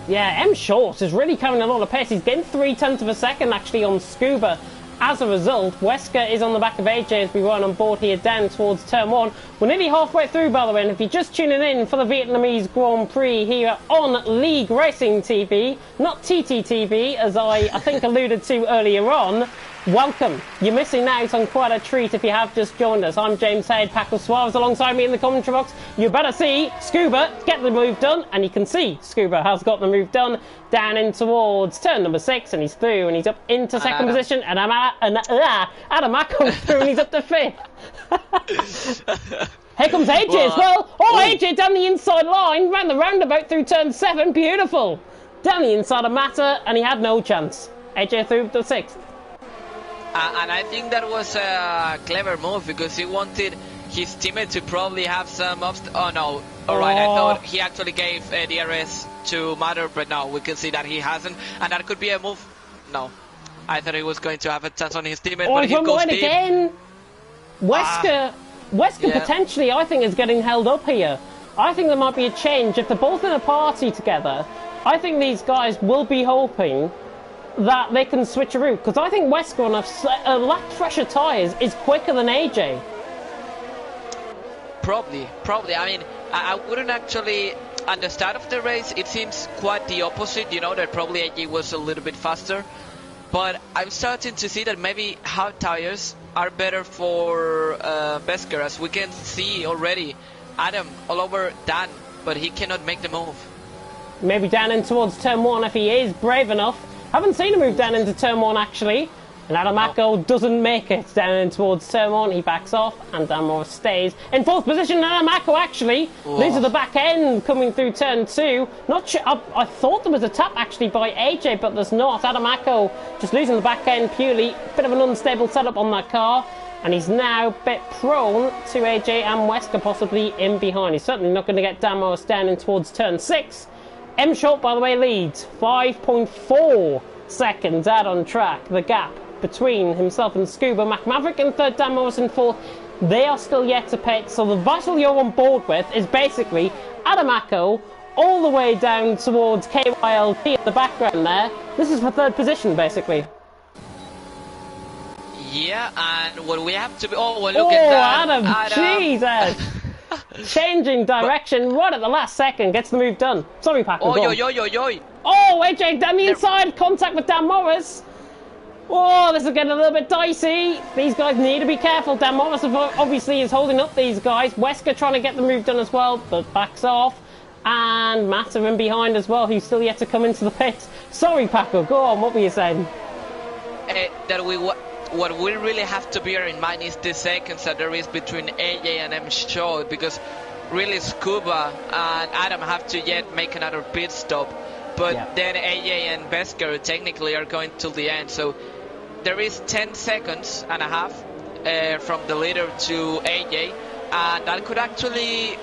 Yeah, M Short is really carrying a lot of pace. He's getting 0.3 of a second actually on Scuba. As a result, Wesker is on the back of AJ as we run on board here down towards turn 1. We're nearly halfway through, by the way, and if you're just tuning in for the Vietnamese Grand Prix here on League Racing TV, not TTTV, as I think alluded to earlier on, welcome. You're missing out on quite a treat if you have just joined us. I'm James Hayde, Paco Suarez alongside me in the commentary box. You better see Scuba get the move done, and you can see Scuba has got the move done down in towards turn number 6, and he's through, and he's up into second position, and Adamako's through, and he's up to 5th. Here comes AJ as well. AJ down the inside line, round the roundabout through turn 7, beautiful. Down the inside of Mata, and he had no chance. AJ through to 6th. And I think that was a clever move because he wanted his teammate to probably have some oh no, alright, I thought he actually gave DRS to Matter, but no, we can see that he hasn't, and that could be a move. No, I thought he was going to have a chance on his teammate, but he goes deep. Again. Wesker potentially, I think, is getting held up here. I think there might be a change. If they're both in a party together, I think these guys will be hoping that they can switch a route, because I think Wesker on a lack fresher tyres is quicker than AJ. Probably. I mean, I wouldn't actually. At the start of the race, it seems quite the opposite. You know that probably AJ was a little bit faster, but I'm starting to see that maybe hard tires are better for Wesker, as we can see already. Adam all over Dan, but he cannot make the move. Maybe down in towards turn 1 if he is brave enough. Haven't seen him move down into turn 1 actually. And Adamako doesn't make it down in towards turn 1. He backs off, and Dan Morris stays in 4th position. Adamako actually loses the back end coming through turn 2. Not sure. I thought there was a tap actually by AJ, but there's not. Adamako just losing the back end purely. Bit of an unstable setup on that car. And he's now a bit prone to AJ and Wesker possibly in behind. He's certainly not going to get Dan Morris down in towards turn 6. M Short, by the way, leads 5.4 seconds out on track. The gap between himself and Scuba. Maverick in 3rd, Dan Morris in 4th. They are still yet to pit. So the battle you're on board with is basically Adamako all the way down towards KYLT in the background there. This is for 3rd position, basically. Yeah, and what we have to be... look at that. Adam, Jesus! Changing direction right at the last second, gets the move done. Sorry, Paco. AJ down the inside, contact with Dan Morris. This is getting a little bit dicey. These guys need to be careful. Dan Morris obviously is holding up these guys. Wesker trying to get the move done as well, but backs off. And Matt are in behind as well, who's still yet to come into the pit. Sorry, Paco, go on, what were you saying? What we really have to bear in mind is the seconds that there is between AJ and M Short, because really Scuba and Adam have to yet make another pit stop, but then AJ and Wesker technically are going till the end, so there is 10 seconds and a half from the leader to AJ, and that could actually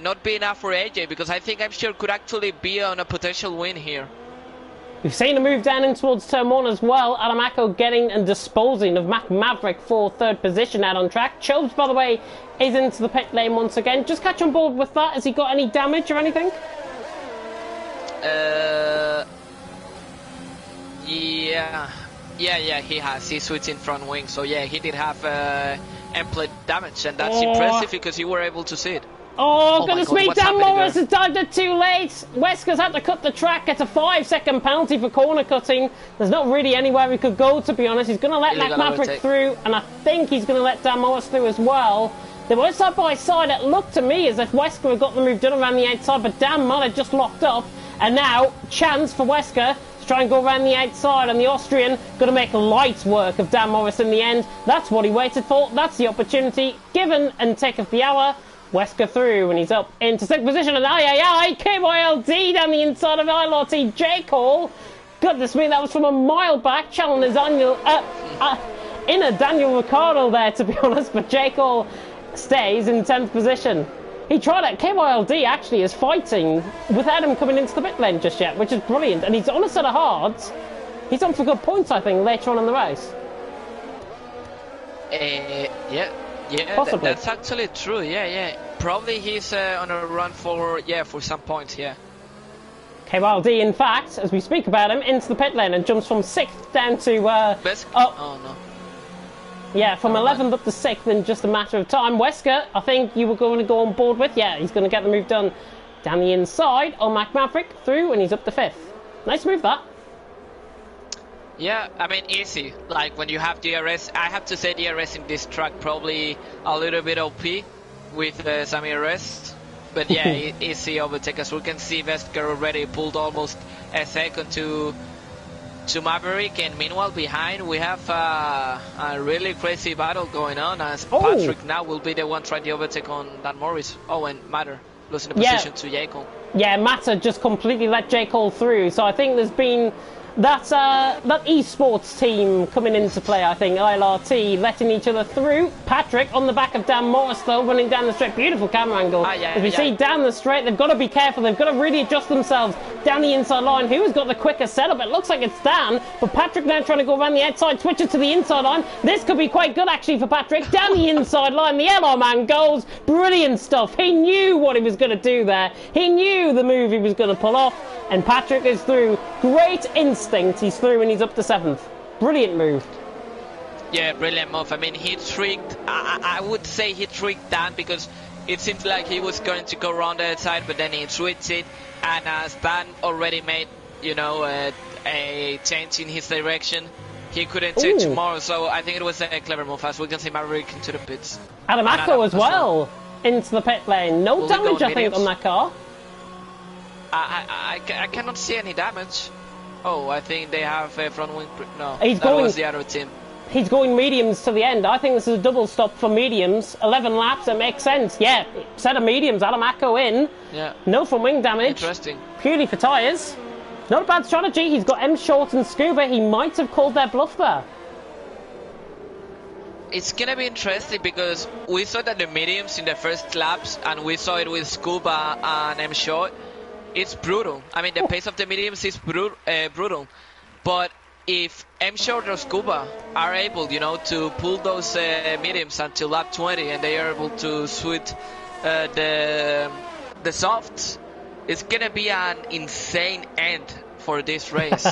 not be enough for AJ, because I think M Short could actually be on a potential win here. We've seen a move down in towards turn 1 as well. Adamako getting and disposing of Maverick for 3rd position out on track. Chobes, by the way, is into the pit lane once again. Just catch on board with that. Has he got any damage or anything? Yeah, he has. He's switching front wing. So yeah, he did have end plate damage, and that's impressive because you were able to see it. Oh, Oh my goodness God, me, what's Dan happening Morris there? has dived it too late. Wesker's had to cut the track. It's a 5-second penalty for corner cutting. There's not really anywhere he could go, to be honest. He's going to let Illegal Maverick overtake. through, and I think he's going to let Dan Morris through as well. They were side by side. It looked to me as if Wesker had got the move done around the outside, but Dan might have just locked up. And now, chance for Wesker to try and go around the outside, and the Austrian going to make light work of Dan Morris in the end. That's what he waited for. That's the opportunity given and taketh the hour. Wesker through, and he's up into 6th position, and KYLD down the inside of ILRT. J. Cole, goodness me, that was from a mile back, channeling Daniel, inner Daniel Ricciardo there, to be honest, but J. Cole stays in 10th position. He tried it. KYLD actually is fighting without him coming into the pit lane just yet, which is brilliant, and he's on a set of hards. He's on for good points, I think, later on in the race. Yeah, Possibly. that's actually true. Yeah. Probably he's on a run for some points. Yeah. KYLD, in fact, as we speak about him, into the pit lane and jumps from 6th down to Best. oh No. yeah, from 11th up to 6th in just a matter of time. Wesker, I think you were going to go on board with. Yeah, he's going to get the move done down the inside on Maverick through, and he's up to 5th. Nice move, that. Yeah, I mean, easy. Like, when you have DRS, I have to say DRS in this track probably a little bit OP with some ERS. But yeah, easy overtake. As we can see, Wesker already pulled almost a second to Maverick. And meanwhile, behind, we have a really crazy battle going on, as Patrick now will be the one trying to overtake on Dan Morris. Oh, and Matter losing the position to J. Cole. Yeah, Matter just completely let J. Cole through. So I think there's been that esports team coming into play, I think. ILRT letting each other through. Patrick on the back of Dan Morris, though, running down the straight. Beautiful camera angle. As we see down the straight, they've got to be careful. They've got to really adjust themselves down the inside line. Who has got the quicker setup? It looks like it's Dan, but Patrick now trying to go around the outside, switches to the inside line. This could be quite good, actually, for Patrick. Down the inside line, the LR man goes. Brilliant stuff. He knew what he was going to do there. He knew the move he was going to pull off, and Patrick is through. Great instinct. He's through, and he's up to 7th. Brilliant move. Yeah, brilliant move. I mean, he tricked, I would say he tricked Dan, because it seemed like he was going to go around the side, but then he switched it, and as Dan already made, a change in his direction, he couldn't take tomorrow, so I think it was a clever move, as we can see Maverick into the pits. Adam as well into the pit lane. No damage, I think, on that car. I cannot see any damage. Oh, I think they have a front wing. No, that was the other team. He's going mediums to the end. I think this is a double stop for mediums. 11 laps, it makes sense. Yeah, set of mediums. Adam in. Yeah. No front wing damage. Interesting. Purely for tyres. Not a bad strategy. He's got M Short and Scuba. He might have called their bluff there. It's gonna be interesting, because we saw that the mediums in the first laps, and we saw it with Scuba and M Short. It's brutal. I mean, the pace of the mediums is brutal. But if M Short or Scuba are able, to pull those mediums until lap 20, and they are able to switch the softs, it's gonna be an insane end for this race.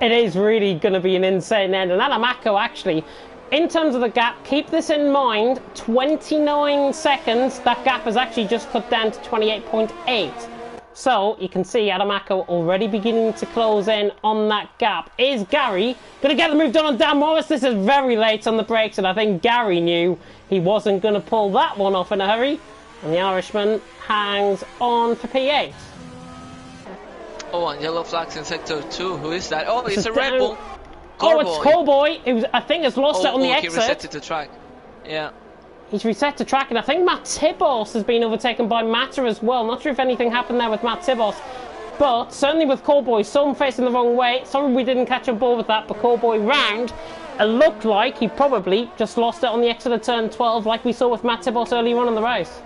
It is really going to be an insane end. And Adamako, actually, in terms of the gap, keep this in mind, 29 seconds. That gap has actually just cut down to 28.8. So you can see Adamako already beginning to close in on that gap. Is Gary going to get the move done on Dan Morris? This is very late on the brakes, and I think Gary knew he wasn't going to pull that one off in a hurry. And the Irishman hangs on for P8. Oh, and yellow flags in sector 2. Who is that? Oh, it's a Red Bull. It's Callboy, who I think has lost it on the exit. He reset the track. Yeah. He's reset the track, and I think Matt Tibos has been overtaken by Matter as well. Not sure if anything happened there with Matt Tibos, but certainly with Callboy, some facing the wrong way. Sorry we didn't catch on board with that, but Callboy round. It looked like he probably just lost it on the exit of turn 12, like we saw with Matt Tibos earlier on in the race.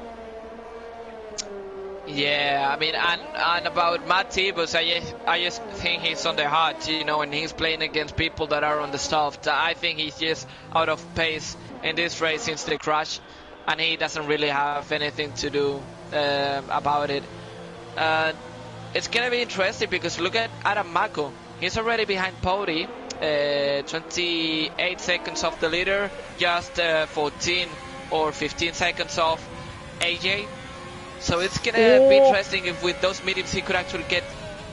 Yeah, I mean, and about Matt Tibos, I just think he's on the hot, and he's playing against people that are on the soft. I think he's just out of pace in this race since the crash, and he doesn't really have anything to do about it. It's gonna be interesting, because look at Adam Mako. He's already behind Pody, 28 seconds off the leader, just 14 or 15 seconds off AJ. So it's gonna be interesting if with those mediums he could actually get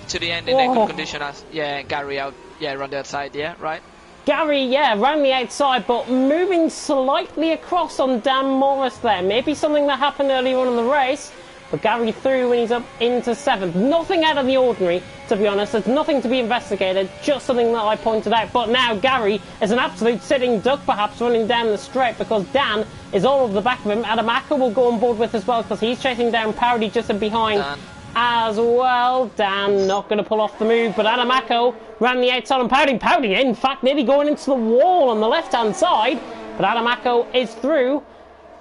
to the end in a good condition as Gary out around the outside, right? Gary, around the outside, but moving slightly across on Dan Morris there. Maybe something that happened earlier on in the race, but Gary through when he's up into 7th. Nothing out of the ordinary, to be honest. There's nothing to be investigated, just something that I pointed out. But now Gary is an absolute sitting duck, perhaps, running down the straight, because Dan is all over the back of him. Adam Acker will go on board with as well, because he's chasing down Powdy just in behind. As well. Dan not going to pull off the move, but Adam Acker ran the outside on Powdy. Powdy, in fact, nearly going into the wall on the left-hand side, but Adam Acker is through.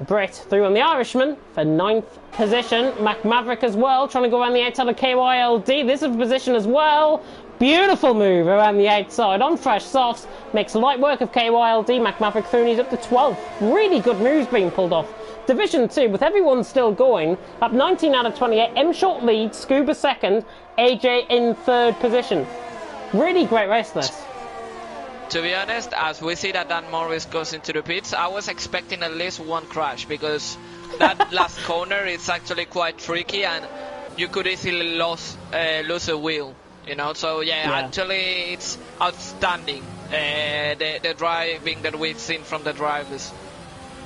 Britt through on the Irishman for 9th position. Maverick as well, trying to go around the outside of KYLD. This is a position as well. Beautiful move around the outside on fresh softs. Makes light work of KYLD. Maverick through and he's up to 12th. Really good moves being pulled off. Division 2, with everyone still going, up 19 out of 28. M Short lead, Scuba 2nd, AJ in 3rd position. Really great race this. To be honest, as we see that Dan Morris goes into the pits, I was expecting at least one crash, because that last corner is actually quite tricky and you could easily lose a wheel, so actually it's outstanding, the driving that we've seen from the drivers.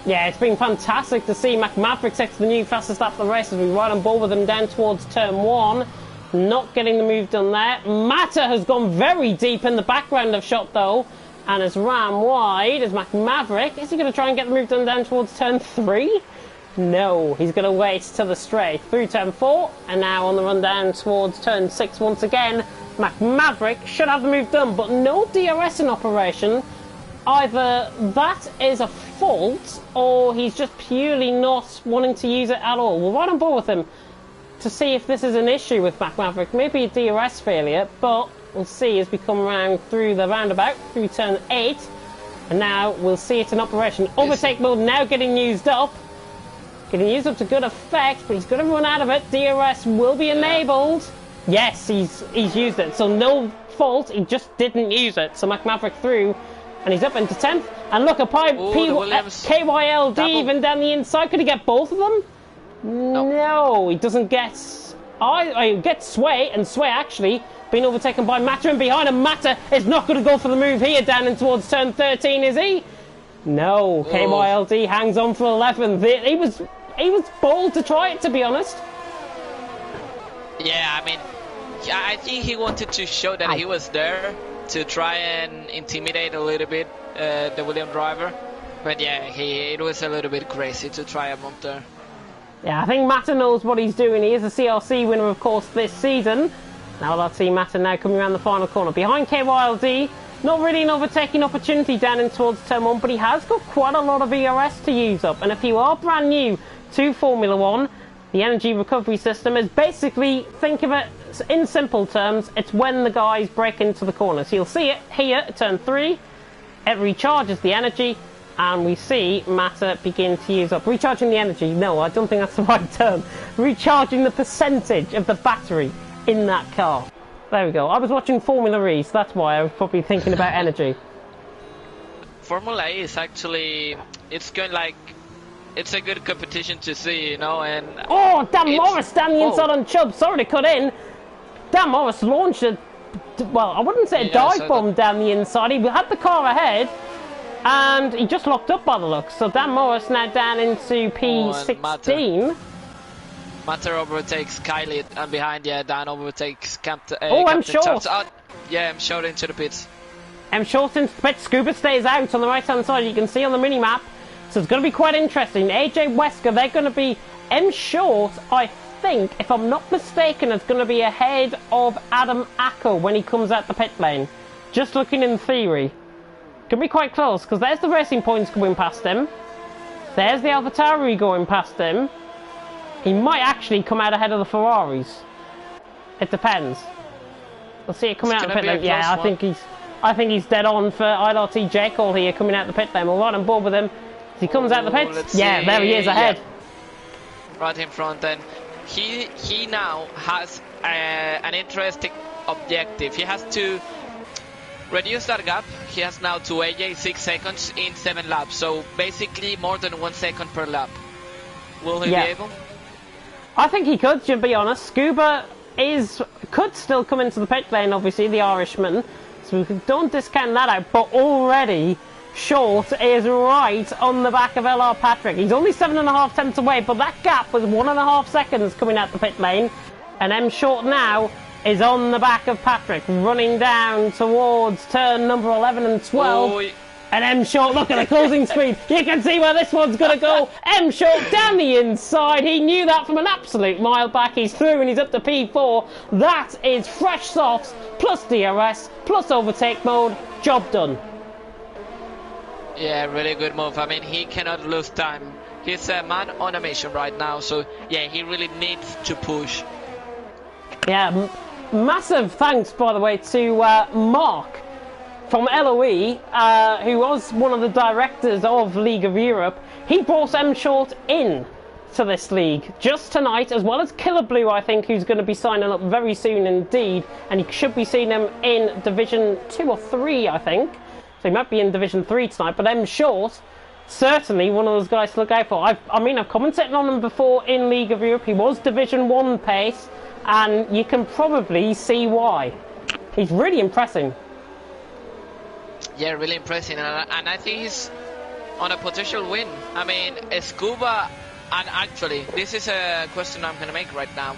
Yeah, it's been fantastic to see Maverick set the new fastest lap of the race as we ride on board with them down towards turn 1. Not getting the move done there. Mata has gone very deep in the background of shot though, and has ran wide as Maverick. Is he going to try and get the move done down towards turn 3? No, he's going to wait to the straight through turn 4, and now on the run down towards turn 6 once again. Maverick should have the move done, but no DRS in operation. Either that is a fault, or he's just purely not wanting to use it at all. We'll ride on board with him to see if this is an issue with Maverick. Maybe a DRS failure, but we'll see as we come around through the roundabout, through turn 8. And now we'll see it in operation. Overtake mode now getting used up. Getting used up to good effect, but he's going to run out of it. DRS will be enabled. Yes, he's used it, so no fault, he just didn't use it. So Maverick through, and he's up into 10th. And look, KYLD double. Even down the inside. Could he get both of them? No, he doesn't get... he gets Sway, and Sway actually being overtaken by Mata, and behind him Mata is not going to go for the move here down in towards turn 13, is he? No, KYLD hangs on for 11th. He was bold to try it, to be honest. Yeah, I mean, I think he wanted to show that he was there to try and intimidate a little bit the Williams driver. But yeah, it was a little bit crazy to try him up there. Yeah, I think Mata knows what he's doing. He is a CRC winner, of course, this season. Now let's see Mata now coming around the final corner. Behind KYLD, not really an overtaking opportunity down in towards turn 1, but he has got quite a lot of ERS to use up. And if you are brand new to Formula 1, the energy recovery system is basically, think of it in simple terms, it's when the guys break into the corner. So you'll see it here at turn 3. It recharges the energy, and we see Mata begin to use up. Recharging the energy, no, I don't think that's the right term. Recharging the percentage of the battery in that car. There we go. I was watching Formula E, so that's why I was probably thinking about energy. Formula E is actually, it's going like, it's a good competition to see, and oh, Dan Morris down the inside on Chubb. Sorry to cut in. Dan Morris launched a, well, I wouldn't say a dive bomb down the inside. He had the car ahead, and he just locked up by the looks. So Dan Morris now down into P16. Mata overtakes Kylie, and behind, Dan overtakes Captain. I'm short. I'm short into the pits. I'm short into the pits. Scuba stays out on the right hand side. You can see on the mini map. So it's going to be quite interesting. AJ Wesker, they're going to be M Short, I think, if I'm not mistaken, is going to be ahead of Adam Acker when he comes out the pit lane. Just looking in theory. Can be quite close, because there's the Racing Points going past him. There's the AlphaTauri going past him. He might actually come out ahead of the Ferraris. It depends. We'll see it coming out the pit lane. Yeah, I think he's dead on for ILRT J Call here coming out the pit lane. We'll ride on board with him. He comes out the pits. Yeah, there he is ahead. Yeah. Right in front, and he now has an interesting objective. He has to reduce that gap. He has now to AJ 6 seconds in 7 laps. So basically more than 1 second per lap. Will he be able? I think he could, to be honest. Scuba could still come into the pit lane, obviously, the Irishman. So we don't discount that out. But already, Short is right on the back of LR Patrick. He's only 7.5 tenths away, but that gap was 1.5 seconds coming out the pit lane. And M Short now is on the back of Patrick, running down towards turn number 11 and 12. Oh, and M Short, look at the closing speed. You can see where this one's going to go. M Short down the inside. He knew that from an absolute mile back. He's through and he's up to P4. That is fresh softs, plus DRS, plus overtake mode. Job done. Yeah, really good move. I mean, he cannot lose time. He's a man on a mission right now. So, yeah, he really needs to push. Yeah, massive thanks, by the way, to Mark from LOE, who was one of the directors of League of Europe. He brought M Short in to this league just tonight, as well as Killer Blue, I think, who's going to be signing up very soon indeed, and you should be seeing him in Division 2 or 3, I think. So he might be in Division 3 tonight, but M Short, certainly one of those guys to look out for. I mean, I've commented on him before in League of Europe. He was Division 1 pace, and you can probably see why. He's really impressing. Yeah, really impressive, and I think he's on a potential win. I mean, Scuba, and actually, this is a question I'm going to make right now.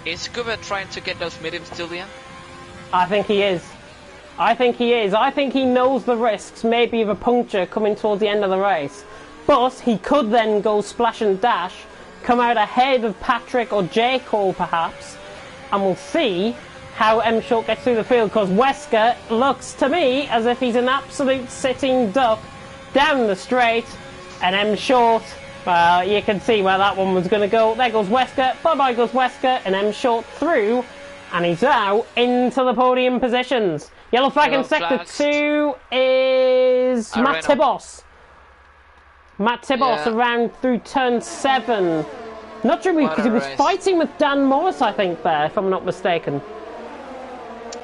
Is Scuba trying to get those mediums till the end? I think he is. I think he is. I think he knows the risks, maybe of a puncture coming towards the end of the race. But he could then go splash and dash, come out ahead of Patrick or J. Cole perhaps, and we'll see how M Short gets through the field, because Wesker looks to me as if he's an absolute sitting duck down the straight, and M Short, well, you can see where that one was going to go. There goes Wesker, bye-bye goes Wesker, and M Short through, and he's now into the podium positions. Yellow flag in sector 2 is Matt Tibos. Matt Tibos around through turn 7. Not sure, because he was fighting with Dan Morris, I think, there, if I'm not mistaken.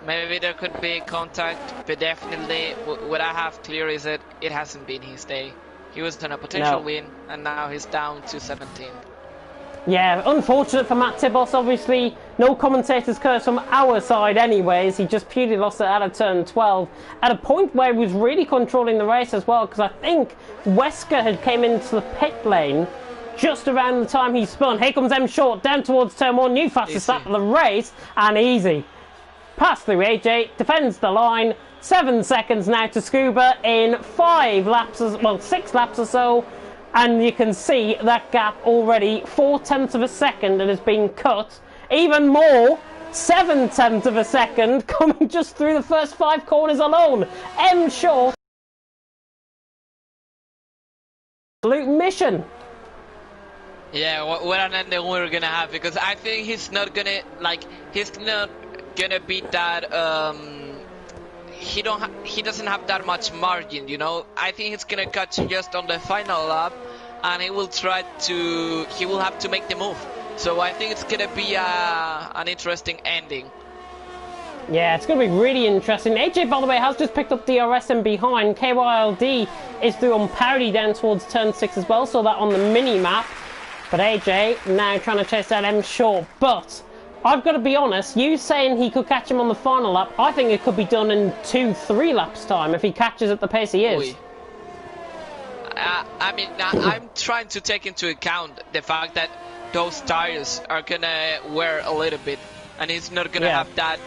Maybe there could be contact, but definitely what I have clear is that it hasn't been his day. He was on a potential win, and now he's down to 17. Yeah, unfortunate for Matt Tibos, obviously. No commentator's curse from our side anyways. He just purely lost it out of turn 12. At a point where he was really controlling the race as well, because I think Wesker had came into the pit lane just around the time he spun. Here comes M Short down towards turn 1. New fastest lap of the race, and easy. Pass through AJ, defends the line. 7 seconds now to Scuba in 6 laps or so. And you can see that gap already 4 tenths of a second that has been cut. Even more, 7 tenths of a second coming just through the first 5 corners alone. M Short. Absolute mission. Yeah, what an ending we're gonna have, because I think he's not gonna beat that. He doesn't have that much margin, you know. I think he's gonna catch just on the final lap, and he will have to make the move. So I think it's gonna be an interesting ending. Yeah, it's going to be really interesting. AJ, by the way, has just picked up DRS in behind. KYLD is through on parity down towards turn 6 as well, so that on the mini-map. But AJ now trying to chase that M Short. But I've got to be honest, you saying he could catch him on the final lap, I think it could be done in 2-3 laps time if he catches at the pace he is. I mean, I'm trying to take into account the fact that those tires are going to wear a little bit, and he's not going to have that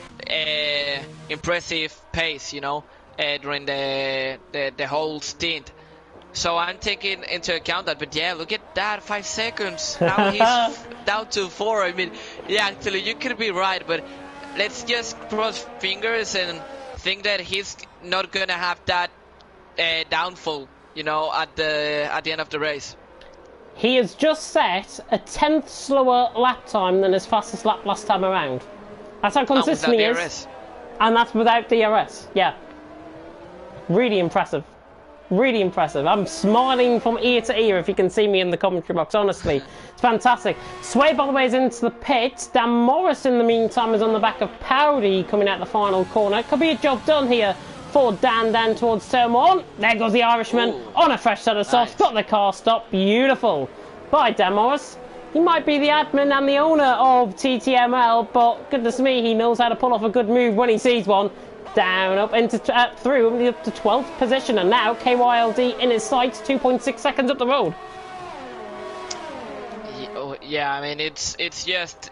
impressive pace, you know, during the whole stint. So I'm taking into account that, but yeah, look at that, 5 seconds. Now he's down to 4. I mean, yeah, actually, you could be right, but let's just cross fingers and think that he's not gonna have that downfall, you know, at the end of the race. He has just set a 10th slower lap time than his fastest lap last time around. That's how consistent he is. And that's without DRS, yeah. Really impressive. Really impressive. I'm smiling from ear to ear if you can see me in the commentary box, honestly. It's fantastic. Sway, by the way, is into the pits. Dan Morris, in the meantime, is on the back of Powdy coming out the final corner. Could be a job done here for Dan down towards turn 1. There goes the Irishman on a fresh set of softs. Got the car stopped. Beautiful. Bye, Dan Morris. He might be the admin and the owner of TTML, but goodness me, he knows how to pull off a good move when he sees one. Down, up, into through, up to 12th position, and now KYLD in his sights, 2.6 seconds up the road. Yeah, I mean, it's just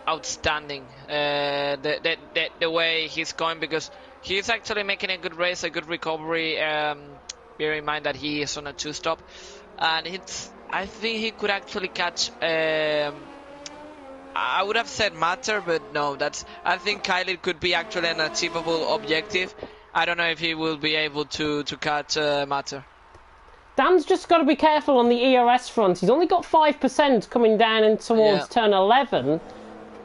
outstanding, the way he's going, because he's actually making a good race, a good recovery. Bear in mind that he is on a 2-stop, and I think he could actually catch. I would have said Matter, but no, I think Kylie could be actually an achievable objective. I don't know if he will be able to catch Matter. Dan's just got to be careful on the ERS front. He's only got 5% coming down in towards turn 11,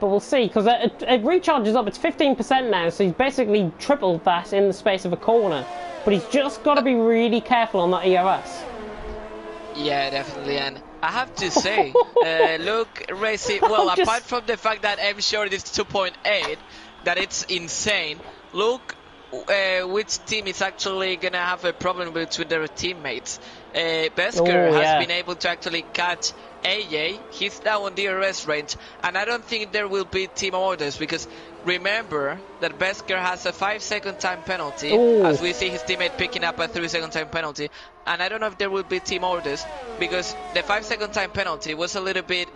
but we'll see, because it recharges up. It's 15% now, so he's basically tripled that in the space of a corner. But he's just got to be really careful on that ERS. Yeah, definitely, and I have to say, look, Racy, well, apart from the fact that I'm sure it's 2.8, that it's insane, look which team is actually going to have a problem between their teammates. Besker has been able to actually catch AJ. He's now on DRS range, and I don't think there will be team orders, because remember that Besker has a 5-second time penalty, as we see his teammate picking up a 3-second time penalty, and I don't know if there will be team orders, because the 5-second time penalty was a little bit,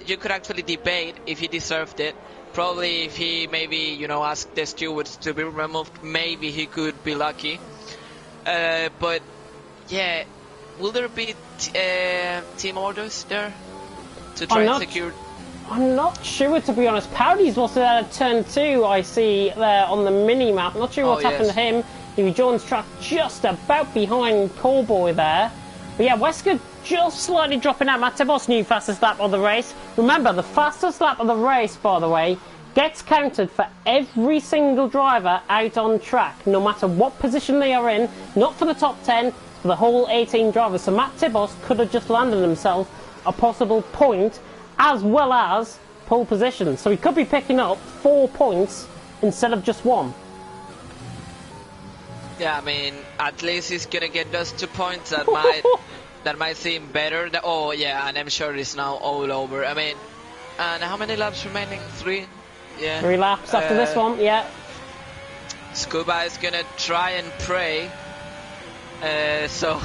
you could actually debate if he deserved it. Probably if he maybe, you know, asked the stewards to be removed, maybe he could be lucky. But yeah, will there be team orders there to try and secure? I'm not sure, to be honest. Powdy's lost it out of turn 2, I see there on the mini-map. Not sure what's happened to him. He rejoins track just about behind Callboy there. But yeah, Wesker just slightly dropping out. Matebos new fastest lap of the race. Remember, the fastest lap of the race, by the way, gets counted for every single driver out on track, no matter what position they are in. Not for the top 10, for the whole 18 drivers. So Matt Tibos could have just landed himself a possible point, as well as pole position. So he could be picking up 4 points instead of just 1. Yeah, I mean, at least he's gonna get those 2 points. That might seem better. Oh yeah, and I'm sure it's now all over. I mean, and how many laps remaining? 3? Yeah. 3 laps after this one, yeah. Scuba is gonna try and pray. So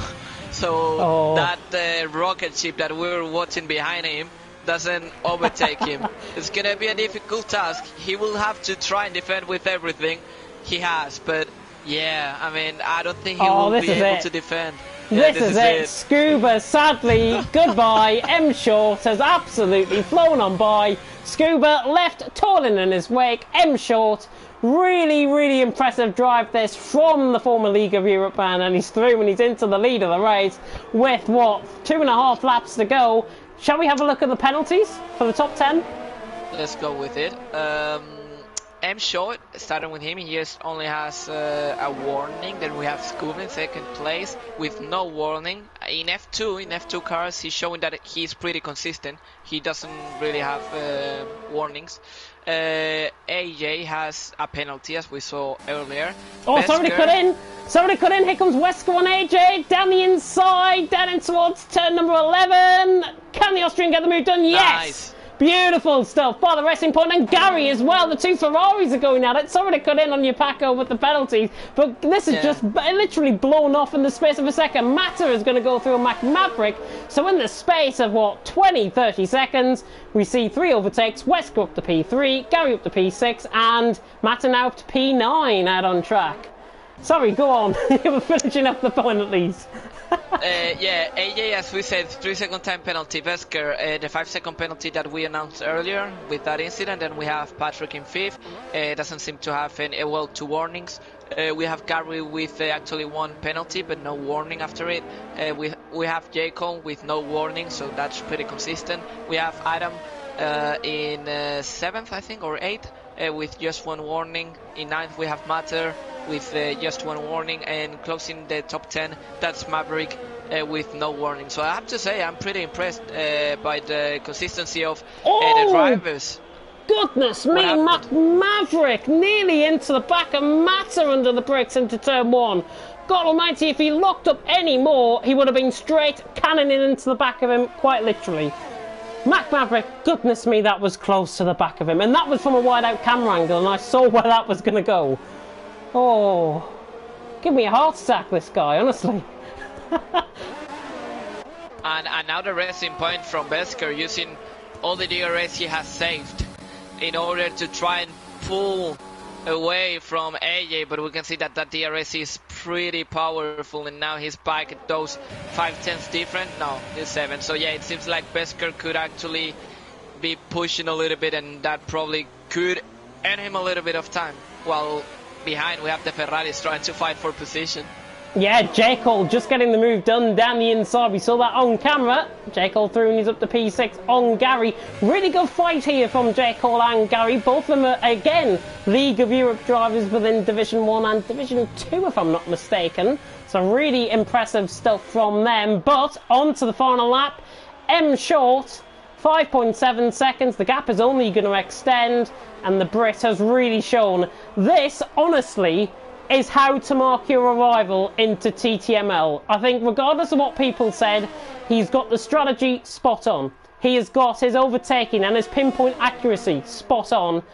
that rocket ship that we're watching behind him doesn't overtake him. It's gonna be a difficult task. He will have to try and defend with everything he has, but yeah, I mean, I don't think he will be able to defend. Yeah, this is it. Scuba, sadly, goodbye. M Short has absolutely flown on by. Scuba left toiling in his wake. M Short, really, really impressive drive this from the former League of Europe man, and he's through and he's into the lead of the race with, 2.5 laps to go. Shall we have a look at the penalties for the top 10? Let's go with it. M Short, starting with him, he just only has a warning. Then we have Scuba in second place with no warning. In F2 cars, he's showing that he's pretty consistent. He doesn't really have warnings. AJ has a penalty, as we saw earlier. Oh, somebody cut in! Somebody cut in! Here comes Wesker on AJ, down the inside, down in towards turn number 11. Can the Austrian get the move done? Yes! Nice. Beautiful stuff by the Racing Point, and Gary as well. The 2 Ferraris are going at it. Somebody cut in on your Paco with the penalties, but this is just literally blown off in the space of a second. Matter is going to go through a Mac Maverick, so in the space of 20-30 seconds, we see 3 overtakes. Wesker up to P3, Gary up to P6, and Matter now up to P9 out on track. Sorry, go on. You were finishing up the point at least. Yeah, AJ, as we said, 3-second time penalty. Vesker, the 5-second penalty that we announced earlier with that incident. And we have Patrick in 5th. Doesn't seem to have any, 2 warnings. We have Gary with actually 1 penalty, but no warning after it. We have Jacob with no warning, so that's pretty consistent. We have Adam in 7th, I think, or 8th, with just 1 warning. In 9th, we have Matter with just 1 warning, and closing the top 10, that's Maverick with no warning. So I have to say, I'm pretty impressed by the consistency of the drivers. Goodness me, Maverick nearly into the back of Matter under the brakes into turn 1. God almighty, if he locked up any more, he would have been straight cannoning into the back of him, quite literally. Mac Maverick, goodness me, that was close to the back of him. And that was from a wide out camera angle, and I saw where that was going to go. Oh, give me a heart attack, this guy, honestly. And now the racing point from Besker, using all the DRS he has saved in order to try and pull away from AJ, but we can see that that DRS is pretty powerful, and now he's back at those 5/10 different. No, it's 7. So yeah, it seems like Besker could actually be pushing a little bit, and that probably could earn him a little bit of time. While behind we have the Ferraris trying to fight for position. Yeah, J. Cole just getting the move done down the inside. We saw that on camera. J. Cole through and he's up to P6 on Gary. Really good fight here from J. Cole and Gary. Both of them are, again, League of Europe drivers within Division 1 and Division 2, if I'm not mistaken. So really impressive stuff from them. But on to the final lap. M Short, 5.7 seconds. The gap is only going to extend. And the Brit has really shown this, honestly, is how to mark your arrival into TTML. I think regardless of what people said, he's got the strategy spot on. He has got his overtaking and his pinpoint accuracy spot on.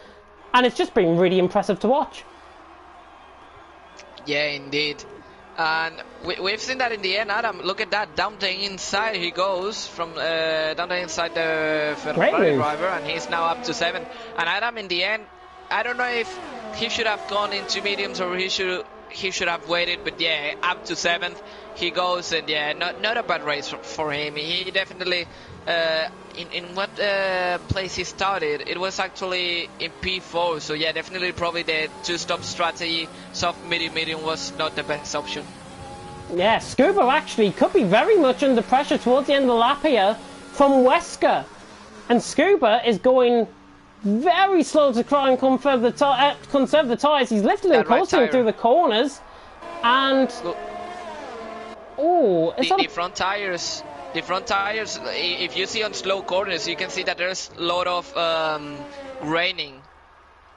And it's just been really impressive to watch. Yeah, indeed. And we've seen that in the end, Adam. Look at that, down the inside he goes, from down the inside the Ferrari driver, and he's now up to 7. And Adam, in the end, I don't know if he should have gone into mediums or he should have waited, but yeah, up to 7th he goes, and yeah, not a bad race for him. He definitely in what place he started, it was actually in P4, so yeah, definitely probably the 2-stop strategy, soft medium was not the best option. Yeah, Scuba actually could be very much under pressure towards the end of the lap here from Wesker, and Scuba is going very slow to try and conserve the tyres. He's lifted and coasting through the corners. And oh, the front tires. The front tires. If you see on slow corners, you can see that there's a lot of raining.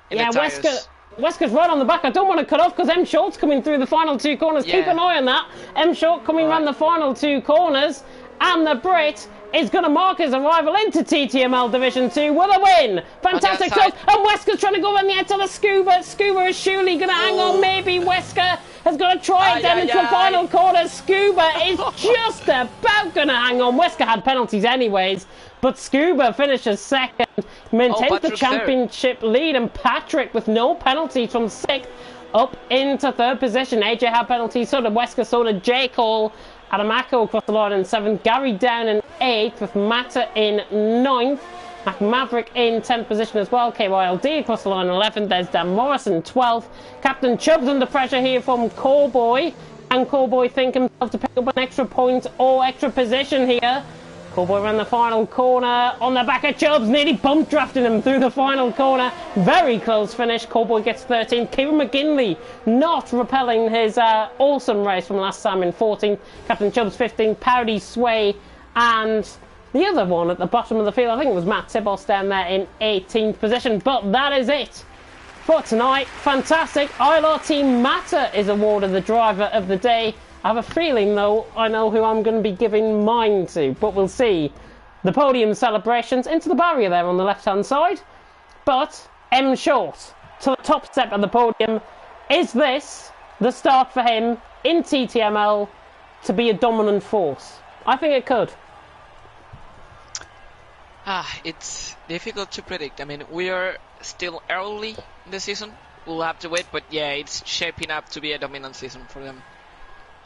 Yeah, Wesker's right on the back. I don't want to cut off because M Short's coming through the final 2 corners. Yeah. Keep an eye on that. M Short coming around the final 2 corners, and the Brit is going to mark his arrival into TTML Division 2 with a win. Fantastic stuff. And Wesker's trying to go on the edge of the Scuba. Scuba is surely going to hang on. Maybe Wesker has got to try it down into the final corner. Scuba is just about going to hang on. Wesker had penalties anyways, but Scuba finishes 2nd, maintains the championship lead, and Patrick with no penalties from 6th up into 3rd position. AJ had penalties, so did Wesker, so did J. Cole. Adamako across the line in 7th, Gary down in 8th with Mata in 9th, Mac Maverick in 10th position as well, KYLD across the line in 11th, there's Dan Morris in 12th, Captain Chubb's under pressure here from Callboy, and Callboy think himself to pick up an extra point or extra position here. Callboy ran the final corner on the back of Chubbs, nearly bump drafting him through the final corner. Very close finish. Callboy gets 13th. Kieran McGinley not repelling his awesome race from last time in 14th. Captain Chubbs 15th. Powdy, Sway, and the other one at the bottom of the field, I think it was Matt Tibos down there in 18th position. But that is it for tonight. Fantastic. ILR Team Matter is awarded the driver of the day. I have a feeling, though, I know who I'm going to be giving mine to, but we'll see. The podium celebrations into the barrier there on the left-hand side. But M Short to the top step of the podium. Is this the start for him in TTML to be a dominant force? I think it could. It's difficult to predict. I mean, we are still early in the season. We'll have to wait, but yeah, it's shaping up to be a dominant season for them.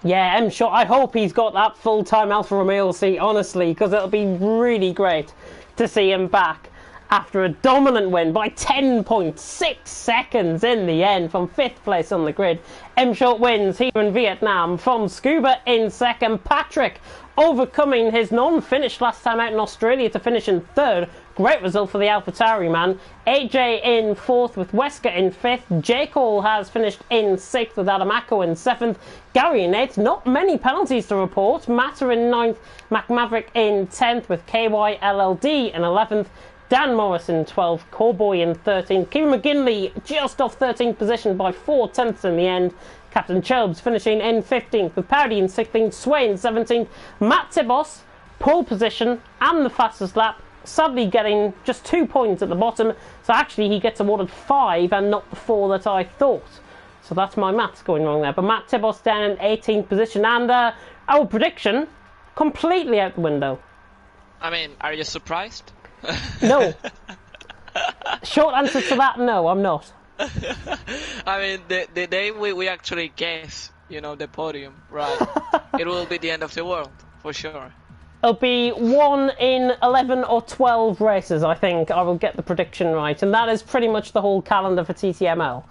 Yeah, M Short, I hope he's got that full-time Alfa Romeo seat, honestly, because it'll be really great to see him back after a dominant win by 10.6 seconds in the end from 5th place on the grid. M Short wins here in Vietnam from Scuba in 2nd. Patrick overcoming his non-finish last time out in Australia to finish in 3rd. Great result for the AlphaTauri man. AJ in 4th with Wesker in 5th. J. Cole has finished in 6th with Adamako in 7th. Gary in 8th. Not many penalties to report. Matter in 9th. Mac Maverick in 10th with KYLLD in 11th. Dan Morris in 12th. Callboy in 13th. Kieran McGinley just off 13th position by 4/10 in the end. Captain Chubbs finishing in 15th with Powdy in 16th. Sway in 17th. Matt Tibos, pole position and the fastest lap. sadly getting just 2 points at the bottom. So actually he gets awarded 5 and not the 4 that I thought. So that's my maths going wrong there. But Matt Tibos down in 18th position, and our prediction completely out the window. I mean, are you surprised? No. Short answer to that, no, I'm not. I mean, the day we actually guess, you know, the podium, right? It will be the end of the world, for sure. It'll be 1 in 11 or 12 races, I think. I will get the prediction right. And that is pretty much the whole calendar for TTML.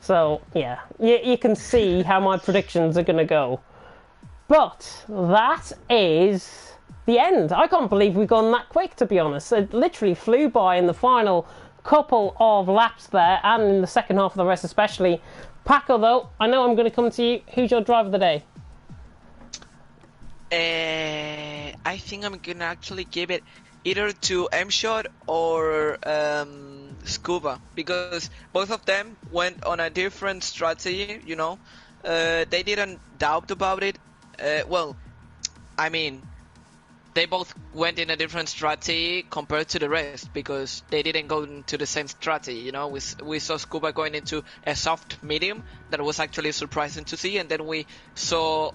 So, yeah, you can see how my predictions are going to go. But that is the end. I can't believe we've gone that quick, to be honest. It literally flew by in the final couple of laps there, and in the second half of the race especially. Paco, though, I know I'm going to come to you. Who's your driver of the day? I think I'm going to actually give it either to M-Shot or Scuba, because both of them went on a different strategy, you know. They didn't doubt about it. Well, I mean, they both went in a different strategy compared to the rest, because they didn't go into the same strategy, you know. We saw Scuba going into a soft medium that was actually surprising to see, and then we saw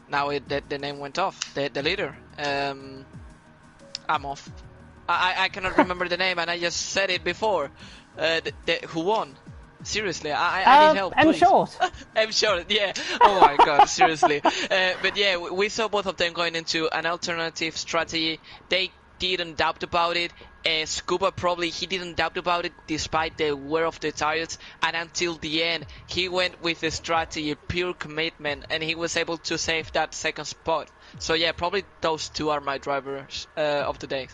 now the name went off, the leader. I'm off. I cannot remember the name, and I just said it before. Who won? Seriously, I need help, please. M-Short. M-Short, yeah. Oh my god, seriously. But yeah, we saw both of them going into an alternative strategy. They didn't doubt about it. Scuba probably, he didn't doubt about it despite the wear of the tires, and until the end he went with a strategy, pure commitment, and he was able to save that second spot. So yeah, probably those two are my drivers of the day.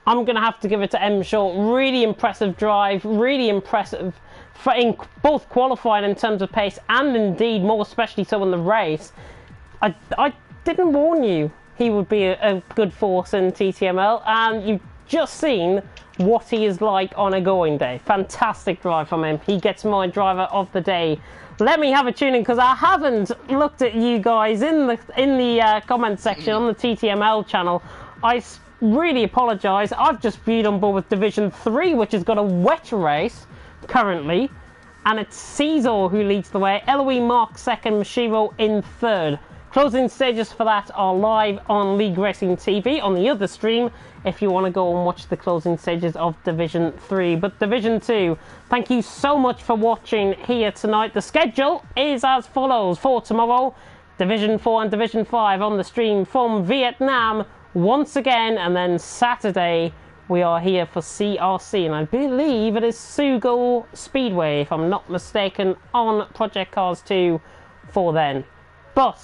I'm going to have to give it to M-Short. Really impressive drive, really impressive in both qualifying in terms of pace and indeed more especially so in the race. I didn't warn you he would be a good force in TTML, and you've just seen what he is like on a going day. Fantastic drive from him. He gets my driver of the day. Let me have a tune in, because I haven't looked at you guys in the comment section on the TTML channel. I really apologise. I've just viewed on board with Division 3, which has got a wet race currently, and it's Caesar who leads the way. Eloise Mark second, Mashiro in third. Closing stages for that are live on League Racing TV on the other stream if you want to go and watch the closing stages of Division 3. But Division 2, thank you so much for watching here tonight. The schedule is as follows for tomorrow: Division 4 and Division 5 on the stream from Vietnam once again, and then Saturday we are here for CRC, and I believe it is Sugo Speedway, if I'm not mistaken, on Project Cars 2 for then. But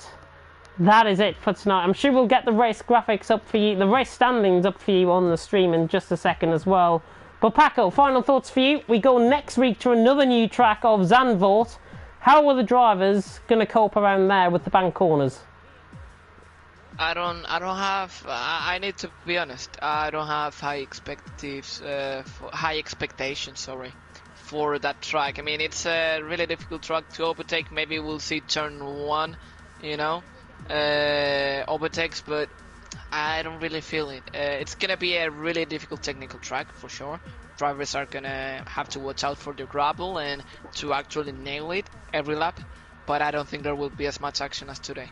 that is it for tonight. I'm sure we'll get the race graphics up for you, the race standings up for you on the stream in just a second as well. But Paco, final thoughts for you. We go next week to another new track of Zandvoort. How are the drivers going to cope around there with the bank corners? I don't have. I need to be honest. I don't have high expectations. Sorry, for that track. I mean, it's a really difficult track to overtake. Maybe we'll see turn 1, you know, overtakes, but I don't really feel it. It's gonna be a really difficult technical track for sure. Drivers are gonna have to watch out for the gravel and to actually nail it every lap. But I don't think there will be as much action as today.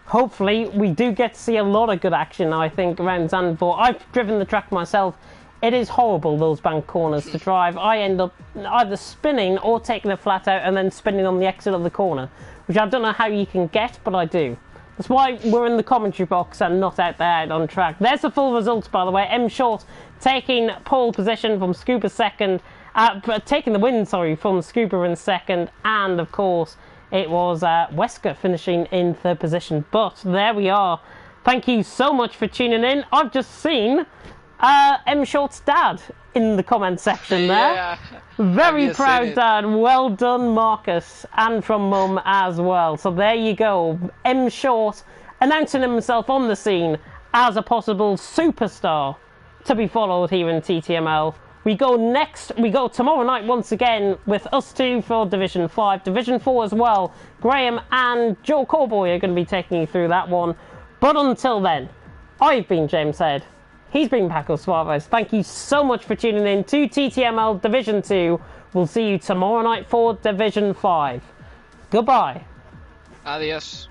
Hopefully we do get to see a lot of good action, I think, around Zandvoort. I've driven the track myself. It is horrible, those bank corners to drive. I end up either spinning or taking it flat out and then spinning on the exit of the corner, which I don't know how you can get, but I do. That's why we're in the commentary box and not out there out on track. There's the full results, by the way. M-Short taking pole position from Scuba second, taking the win, sorry, from Scuba in second, and of course it was Wesker finishing in third position. But there we are. Thank you so much for tuning in. I've just seen M-Short's dad in the comment section there. Yeah, very proud dad. Well done, Marcus. And from Mum as well. So there you go. M-Short announcing himself on the scene as a possible superstar to be followed here in TTML. We go tomorrow night once again with us two for Division 5. Division 4 as well. Graham and Joe Corboy are going to be taking you through that one. But until then, I've been James Head. He's been Paco Suarez. Thank you so much for tuning in to TTML Division 2. We'll see you tomorrow night for Division 5. Goodbye. Adios.